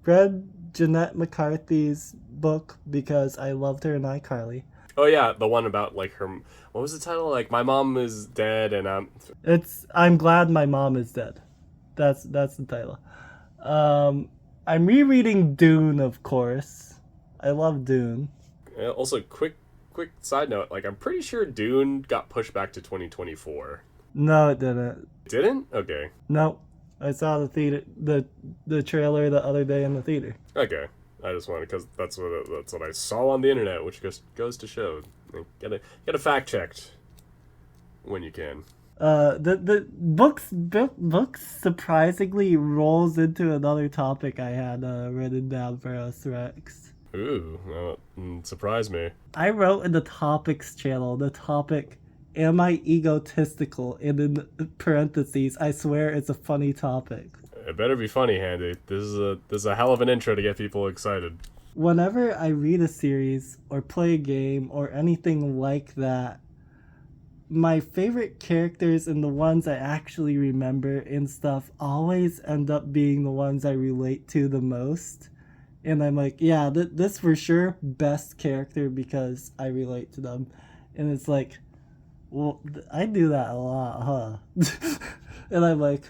read Jeanette McCarthy's book because I loved her in iCarly. Oh yeah, the one about like her. What was the title? Like, my mom is dead, and I'm glad my mom is dead. That's the title. I'm rereading Dune, of course. I love Dune. Also, quick side note. Like, I'm pretty sure Dune got pushed back to 2024. No, it didn't. Didn't? Okay. No, I saw the trailer the other day in the theater. Okay. I just wanted, because that's what I saw on the internet, which goes to show. Get a fact checked when you can. The books surprisingly rolls into another topic I had written down for us, Rex. Ooh, surprise me. I wrote in the topics channel the topic, "Am I egotistical?" and in parentheses, I swear it's a funny topic. It better be funny, Handi. This is a hell of an intro to get people excited. Whenever I read a series or play a game or anything like that, my favorite characters and the ones I actually remember and stuff always end up being the ones I relate to the most. And I'm like, yeah, this for sure best character because I relate to them. And it's like, well, I do that a lot, huh? And I'm like,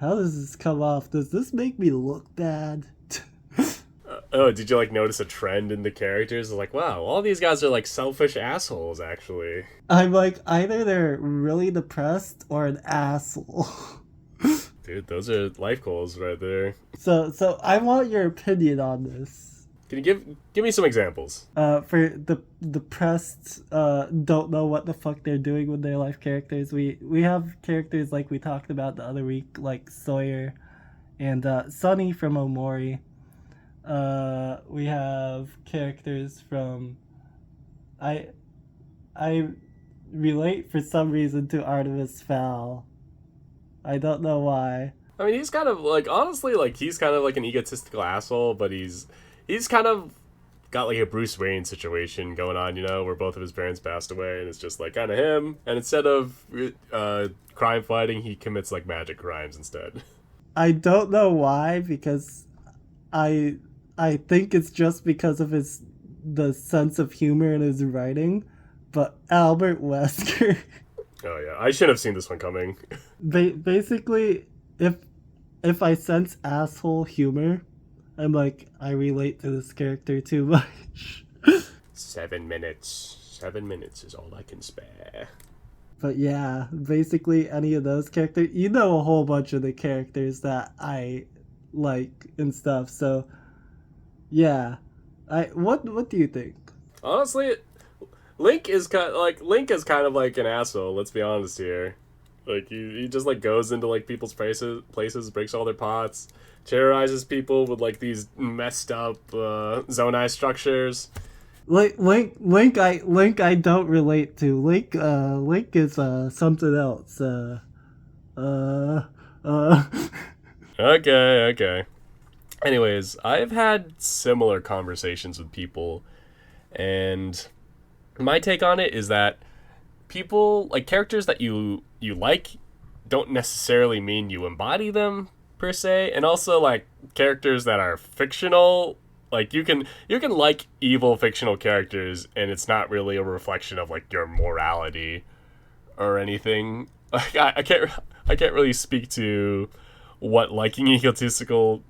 how does this come off? Does this make me look bad? Oh, did you like notice a trend in the characters? Like, wow, all these guys are like selfish assholes, actually. I'm like, either they're really depressed or an asshole. Dude, those are life goals right there. So I want your opinion on this. Can you give me some examples? For the depressed, don't know what the fuck they're doing with their life characters. We have characters like we talked about the other week, like Sawyer and Sunny from Omori. We have characters from I I relate for some reason to Artemis Fowl. I don't know why. I mean, he's kind of like honestly, like he's kind of like an egotistical asshole, but he's kind of got like a Bruce Wayne situation going on, where both of his parents passed away, and it's just like kind of him. And instead of crime fighting, he commits like magic crimes instead. I don't know why because I I think it's just because of the sense of humor in his writing, but Albert Wesker Oh yeah, I should have seen this one coming. basically if I sense asshole humor, I'm like I relate to this character too much. 7 minutes. 7 minutes is all I can spare. But yeah, basically any of those characters, you know, a whole bunch of the characters that I like and stuff. So yeah, I what do you think? Honestly, Link is kind of like an asshole. Let's be honest here. Like he just like goes into like people's places, breaks all their pots, terrorizes people with like these messed up zonai structures. Link I don't relate to. Link is something else. Uh Okay, okay. Anyways, I've had similar conversations with people, and my take on it is that people like characters that you like don't necessarily mean you embody them per se, and also like characters that are fictional, like you can like evil fictional characters and it's not really a reflection of like your morality or anything. Like I can't really speak to what liking egotistical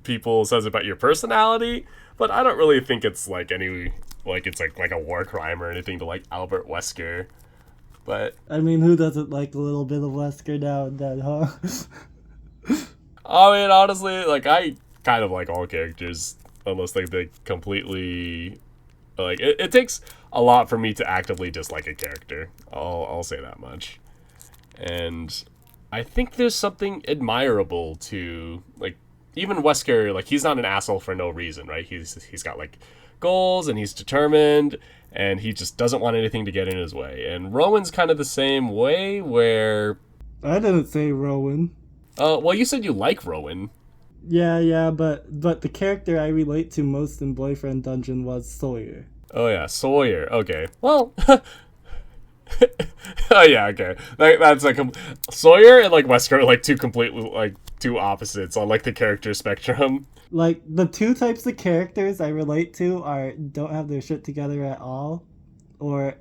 people says about your personality, but I don't really think it's like any like it's like a war crime or anything to like Albert Wesker. But I mean, who doesn't like a little bit of Wesker now and then, huh? I mean, honestly, like I kind of like all characters unless like they completely like it takes a lot for me to actively dislike a character. I'll say that much. And I think there's something admirable to like even Wesker. Like he's not an asshole for no reason, right? He's got like goals and he's determined and he just doesn't want anything to get in his way. And Rowan's kind of the same way where I didn't say Rowan. well, you said you like Rowan. Yeah, but the character I relate to most in Boyfriend Dungeon was Sawyer. Oh yeah, Sawyer. Okay. Well, oh yeah, okay. That's like Sawyer and like Wesker are like two completely like two opposites on like the character spectrum. Like the two types of characters I relate to are don't have their shit together at all, or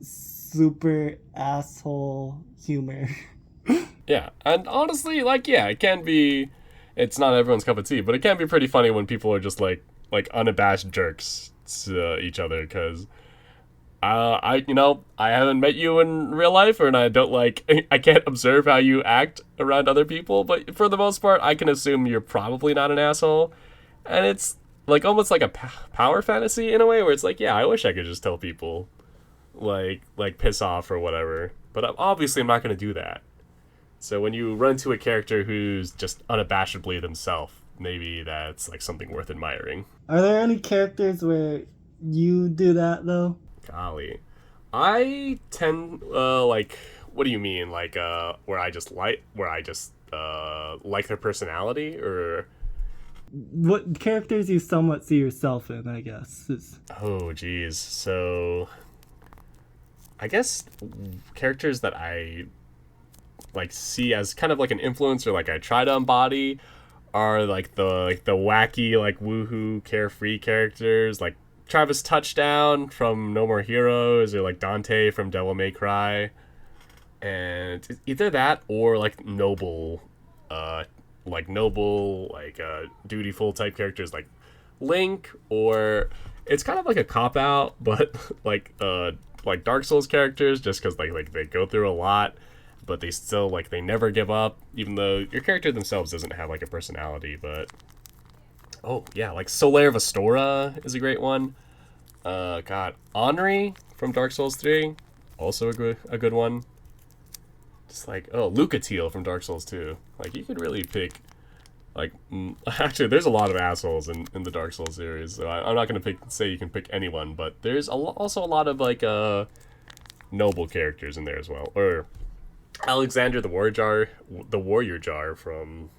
super asshole humor. Yeah, and honestly, like yeah, it can be. It's not everyone's cup of tea, but it can be pretty funny when people are just like unabashed jerks to each other because. I haven't met you in real life, and I don't I can't observe how you act around other people, but for the most part, I can assume you're probably not an asshole. And it's like almost like a power fantasy in a way where it's like, yeah, I wish I could just tell people, like piss off or whatever. But I'm not going to do that. So when you run to a character who's just unabashedly themselves, maybe that's like something worth admiring. Are there any characters where you do that though? Golly. I tend like what do you mean? Like where I just like their personality or What characters you somewhat see yourself in, I guess. Oh, geez. So, I guess characters that I like see as kind of like an influence or like I try to embody are like the wacky like woohoo carefree characters like Travis Touchdown from No More Heroes or like Dante from Devil May Cry, and it's either that or like dutiful type characters like Link, or it's kind of like a cop out, but like Dark Souls characters, just because like they go through a lot, but they still like they never give up, even though your character themselves doesn't have like a personality. But oh yeah, like Solaire of Astora is a great one. God, Henri from Dark Souls 3, also a good one. Just like Lucatiel from Dark Souls 2. Like you could really pick. Like, actually, there's a lot of assholes in the Dark Souls series, so I'm not gonna say you can pick anyone, but there's also a lot of like noble characters in there as well. Or Alexander the Warrior Jar from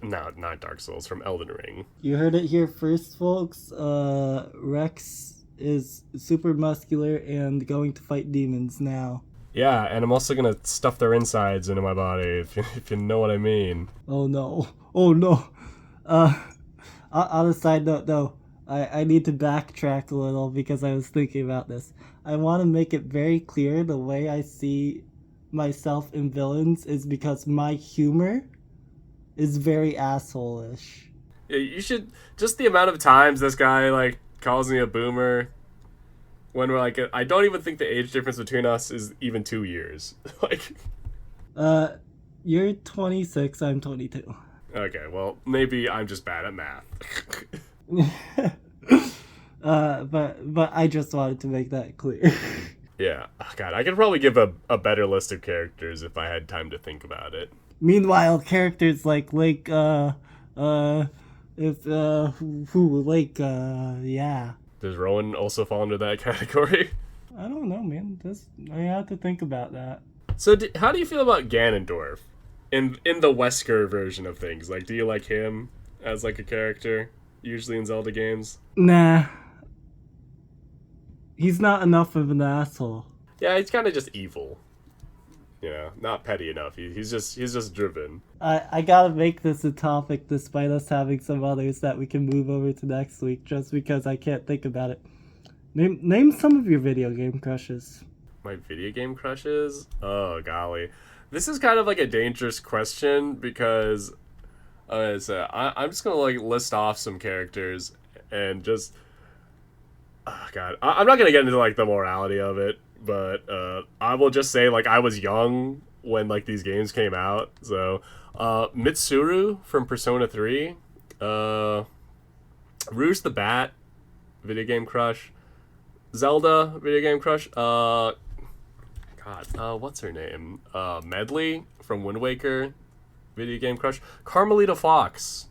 not Dark Souls, from Elden Ring. You heard it here first, folks. Rex is super muscular and going to fight demons now. Yeah, and I'm also gonna stuff their insides into my body, if you know what I mean. Oh no. Oh no. On a side note though, I need to backtrack a little because I was thinking about this. I want to make it very clear the way I see myself in villains is because my humor is very asshole-ish. Yeah, you should, just the amount of times this guy like calls me a boomer when we're like, I don't even think the age difference between us is even 2 years. Like, You're 26, I'm 22. Okay, well, maybe I'm just bad at math. But I just wanted to make that clear. Yeah, oh, God, I could probably give a better list of characters if I had time to think about it. Meanwhile, characters like Lake, yeah. Does Rowan also fall into that category? I don't know, man. I have to think about that. So, how do you feel about Ganondorf in the Wesker version of things? Like, do you like him as like a character usually in Zelda games? Nah. He's not enough of an asshole. Yeah, he's kind of just evil. Yeah, not petty enough. He's just driven. I gotta make this a topic despite us having some others that we can move over to next week just because I can't think about it. Name some of your video game crushes. My video game crushes? Oh, golly. This is kind of like a dangerous question because I'm just gonna like list off some characters and just... Oh, God. I'm not gonna get into like the morality of it, but I will just say like I was young when like these games came out. So Mitsuru from Persona 3, Rouge the Bat, video game crush, Zelda, video game crush, what's her name? Medley from Wind Waker, video game crush, Carmelita Fox,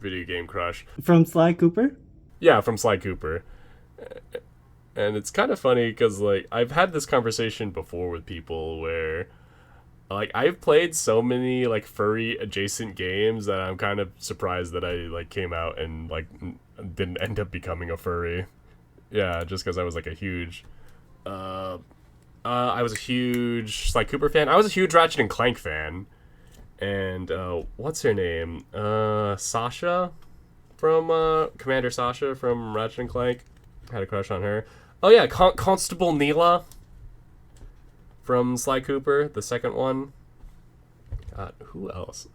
video game crush. From Sly Cooper? Yeah, from Sly Cooper. And it's kind of funny because like I've had this conversation before with people where like I've played so many like furry adjacent games that I'm kind of surprised that I like came out and like didn't end up becoming a furry. Yeah, just because I was like a huge I was a huge Sly Cooper fan. I was a huge Ratchet and Clank fan. And what's her name? Sasha from Commander Sasha from Ratchet and Clank. Had a crush on her. Oh yeah, Constable Neela from Sly Cooper, the second one. God, who else?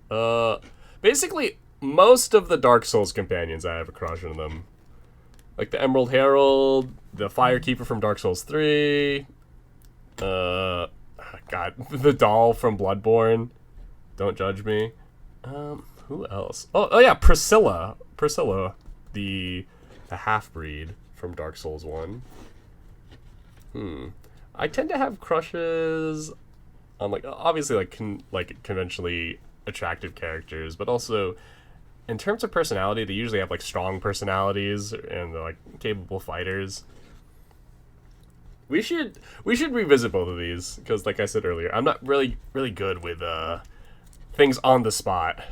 Basically most of the Dark Souls companions I have a crush on them. Like the Emerald Herald, the Firekeeper from Dark Souls 3. God, the doll from Bloodborne. Don't judge me. Who else? Oh yeah, Priscilla, the half-breed from Dark Souls 1. I tend to have crushes on like obviously like conventionally attractive characters, but also in terms of personality, they usually have like strong personalities and they're like capable fighters. We should revisit both of these because, like I said earlier, I'm not really good with things on the spot.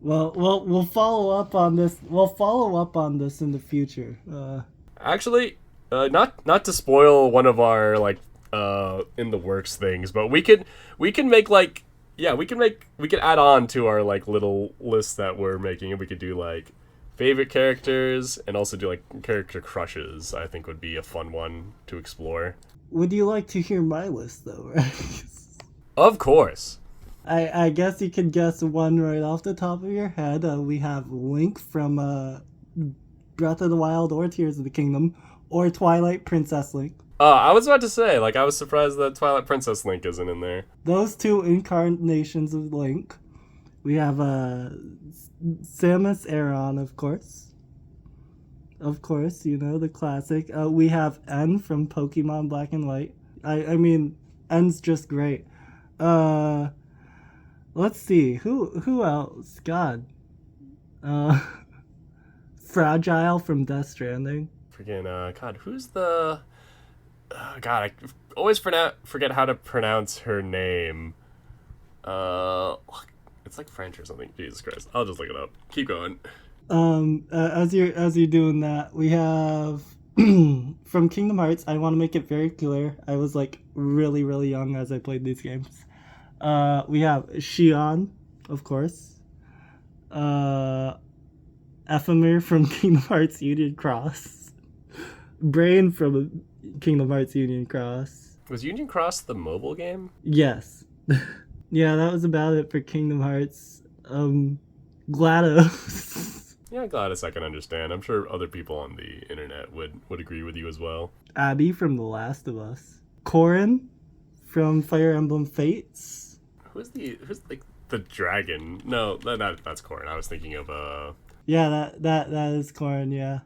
Well, we'll follow up on this. We'll follow up on this in the future. Actually, not to spoil one of our like in the works things, but we can make like yeah we could add on to our like little list that we're making, and we could do like favorite characters and also do like character crushes. I think would be a fun one to explore. Would you like to hear my list though? Right? Of course. I guess you can guess one right off the top of your head. We have Link from Breath of the Wild or Tears of the Kingdom, or Twilight Princess Link. I was about to say, like, I was surprised that Twilight Princess Link isn't in there. Those two incarnations of Link. We have Samus Aran, of course. Of course, you know, the classic. We have N from Pokemon Black and White. I mean, N's just great. Uh, let's see. Who else? God. Uh, Fragile from Death Stranding. Freaking, God, who's the. God, I always forget how to pronounce her name. Uh, it's like French or something. Jesus Christ. I'll just look it up. Keep going. As you're doing that, we have from Kingdom Hearts. I want to make it very clear. I was like really really young as I played these games. We have Xion, of course. Uh, Ephemer from Kingdom Hearts Union Cross. Brain from Kingdom Hearts Union Cross. Was Union Cross the mobile game? Yes. Yeah, that was about it for Kingdom Hearts. GLaDOS. Yeah, Gladys, I can understand. I'm sure other people on the internet would agree with you as well. Abby from The Last of Us. Corrin from Fire Emblem Fates. Who's like the dragon? No, that's Corrin. I was thinking of Yeah, that is Corrin, yeah.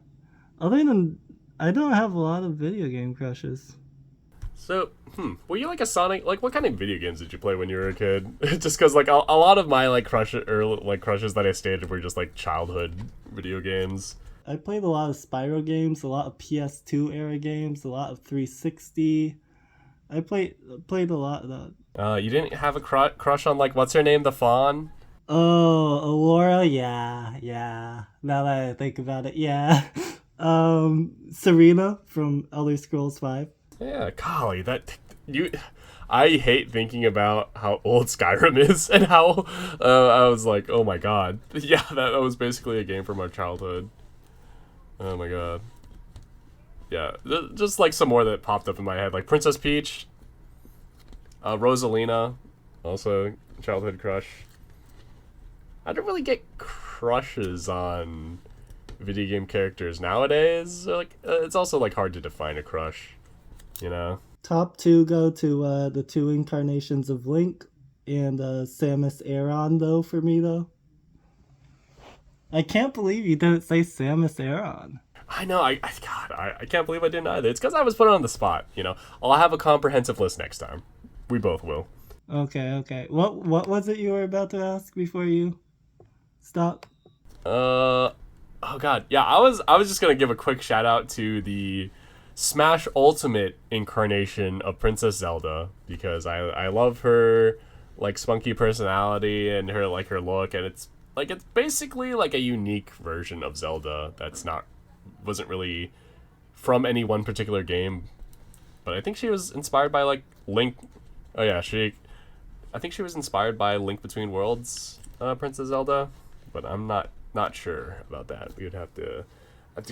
Other than I don't have a lot of video game crushes. So, were you like a Sonic? Like, what kind of video games did you play when you were a kid? Just because, like, a lot of my like crushes that I stated were just like childhood video games. I played a lot of Spyro games, a lot of PS2 era games, a lot of 360. I played a lot of that. You didn't have a crush on like what's her name, the Fawn? Oh, Aurora, yeah. Now that I think about it, yeah. Serena from Elder Scrolls 5. Yeah, golly, that you. I hate thinking about how old Skyrim is and how I was like, oh my god, yeah, that was basically a game from our childhood. Oh my god. Yeah, just like some more that popped up in my head, like Princess Peach, Rosalina, also childhood crush. I don't really get crushes on video game characters nowadays. Like, it's also like hard to define a crush, you know. Top two go to the two incarnations of Link and Samus Aran, though, for me, though. I can't believe you didn't say Samus Aran. I know. I can't believe I didn't either. It's because I was put on the spot. You know, I'll have a comprehensive list next time. We both will. Okay. What was it you were about to ask before you stop? Oh god. Yeah, I was just gonna give a quick shout out to the Smash Ultimate incarnation of Princess Zelda because I love her like spunky personality and her like her look, and it's basically like a unique version of Zelda that's wasn't really from any one particular game, but I think she was inspired by like Link. Oh yeah, I think she was inspired by Link Between Worlds, Princess Zelda, but I'm not sure about that. We would have to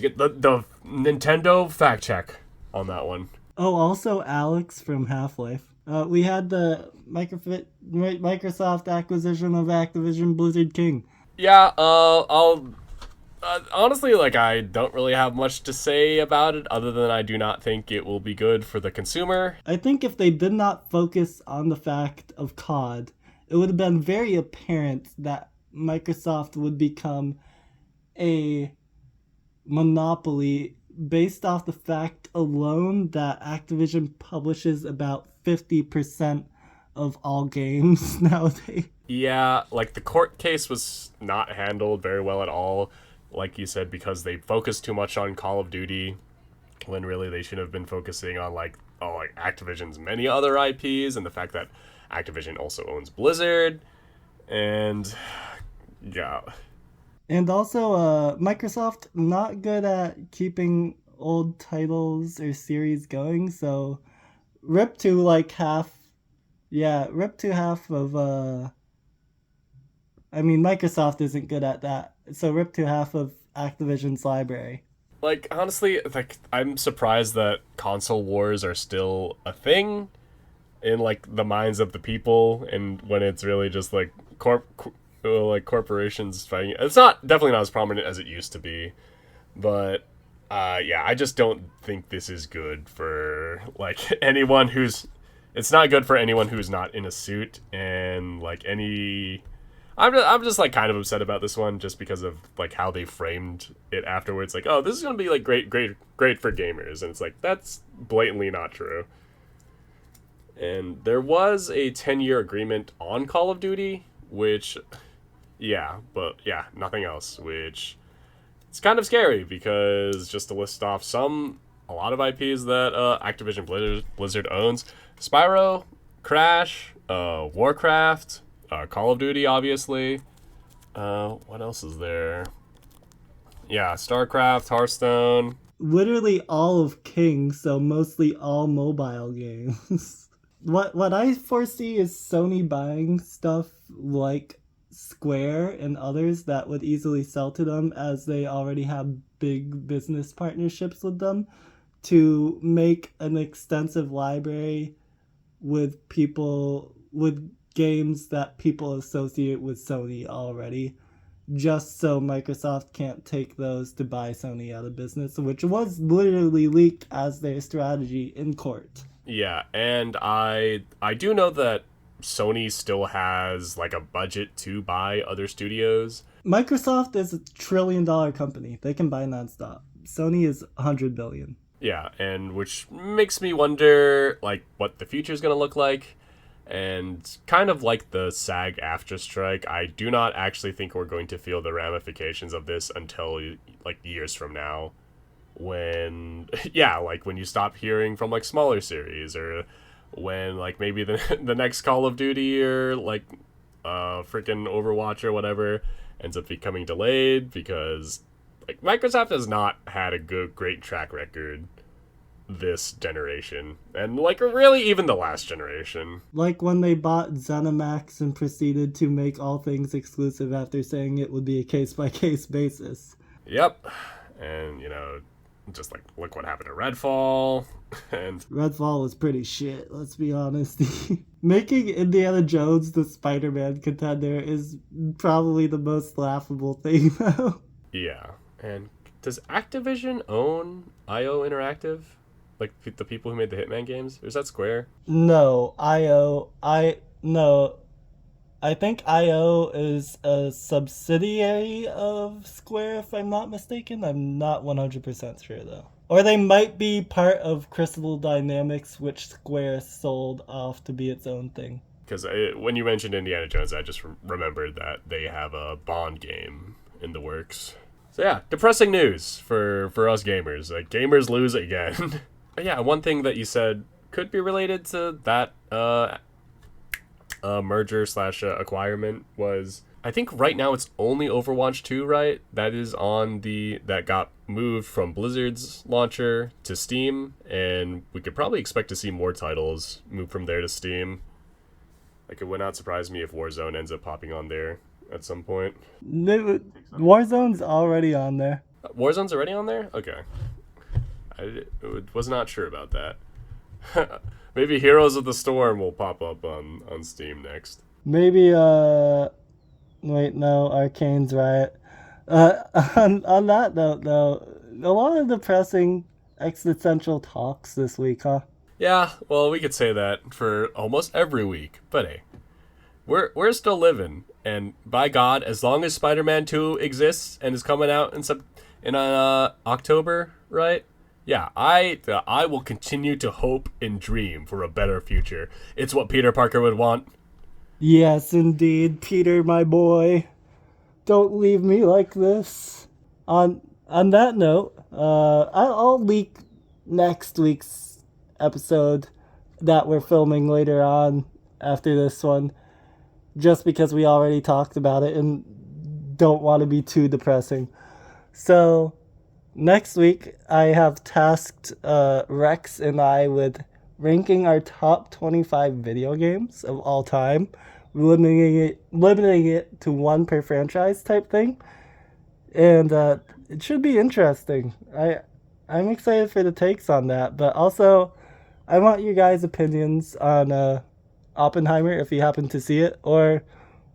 get the Nintendo fact check on that one. Oh, also Alex from Half-Life. We had the Microsoft acquisition of Activision Blizzard King. Yeah, I'll honestly, like, I don't really have much to say about it other than I do not think it will be good for the consumer. I think if they did not focus on the fact of COD, it would have been very apparent that Microsoft would become a monopoly based off the fact alone that Activision publishes about 50% of all games nowadays. Yeah, like, the court case was not handled very well at all, like you said, because they focused too much on Call of Duty when really they should have been focusing on like Activision's many other IPs and the fact that Activision also owns Blizzard. And Yeah. And also, Microsoft not good at keeping old titles or series going, so rip to like half. Yeah, rip to half of. I mean, Microsoft isn't good at that, so rip to half of Activision's library. Like honestly, like I'm surprised that console wars are still a thing in like the minds of the people, and when it's really just like like corporations fighting. It's not definitely not as prominent as it used to be, but yeah, I just don't think this is good for like anyone who's. It's not good for anyone who's not in a suit, and like any. I'm just like kind of upset about this one just because of like how they framed it afterwards. Like, oh, this is gonna be like great for gamers, and it's like that's blatantly not true. And there was a 10-year agreement on Call of Duty, which, yeah, but yeah, nothing else, which it's kind of scary because just to list off a lot of IPs that Activision Blizzard owns: Spyro, Crash, Warcraft, Call of Duty, obviously. What else is there? Yeah, StarCraft, Hearthstone. Literally all of King, so mostly all mobile games. What I foresee is Sony buying stuff like Square and others that would easily sell to them as they already have big business partnerships with them to make an extensive library with games that people associate with Sony already, just so Microsoft can't take those to buy Sony out of business, which was literally leaked as their strategy in court. Yeah, and I do know that Sony still has like a budget to buy other studios. Microsoft is $1 trillion company. They can buy nonstop. Sony is 100 billion. Yeah, and which makes me wonder like what the future is going to look like. And kind of like the SAG after strike, I do not actually think we're going to feel the ramifications of this until like years from now. When yeah, like when you stop hearing from like smaller series, or when like maybe the next Call of Duty or like freaking Overwatch or whatever ends up becoming delayed because like Microsoft has not had a great track record this generation, and like really even the last generation. Like when they bought ZeniMax and proceeded to make all things exclusive after saying it would be a case by case basis. Yep. And just like look what happened to Redfall. And Redfall was pretty shit, let's be honest. Making Indiana Jones the Spider-Man contender is probably the most laughable thing, though. yeah. And does Activision own IO Interactive, like the people who made the Hitman games, or is that Square? No, no. I think IO is a subsidiary of Square, if I'm not mistaken. I'm not 100% sure, though. Or they might be part of Crystal Dynamics, which Square sold off to be its own thing. Because when you mentioned Indiana Jones, I just remembered that they have a Bond game in the works. So yeah, depressing news for us gamers. Like gamers lose again. Yeah, one thing that you said could be related to that merger slash acquirement was, I think right now it's only Overwatch 2, right? That is on that got moved from Blizzard's launcher to Steam, and we could probably expect to see more titles move from there to Steam. Like it would not surprise me if Warzone ends up popping on there at some point. Warzone's already on there. Warzone's already on there? Okay. I was not sure about that. Maybe Heroes of the Storm will pop up on Steam next. Maybe, wait, no, Arcane's Riot. On that note, though, a lot of depressing existential talks this week, huh? Yeah, well, we could say that for almost every week, but hey, we're still living, and by God, as long as Spider-Man 2 exists and is coming out in October, right? Yeah, I will continue to hope and dream for a better future. It's what Peter Parker would want. Yes, indeed, Peter, my boy. Don't leave me like this. On that note, I'll leak next week's episode that we're filming later on after this one, just because we already talked about it, and don't want to be too depressing. So next week, I have tasked Rex and I with ranking our top 25 video games of all time, limiting it to one per franchise type thing, and it should be interesting. I'm excited for the takes on that, but also I want you guys' opinions on Oppenheimer if you happen to see it, or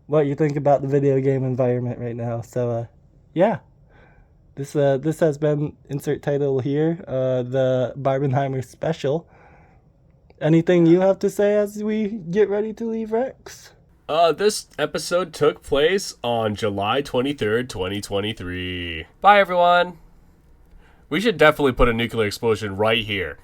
what you think about the video game environment right now. So yeah. This has been insert title here, the Barbenheimer special. Anything you have to say as we get ready to leave, Rex? This episode took place on July 23rd, 2023. Bye, everyone. We should definitely put a nuclear explosion right here.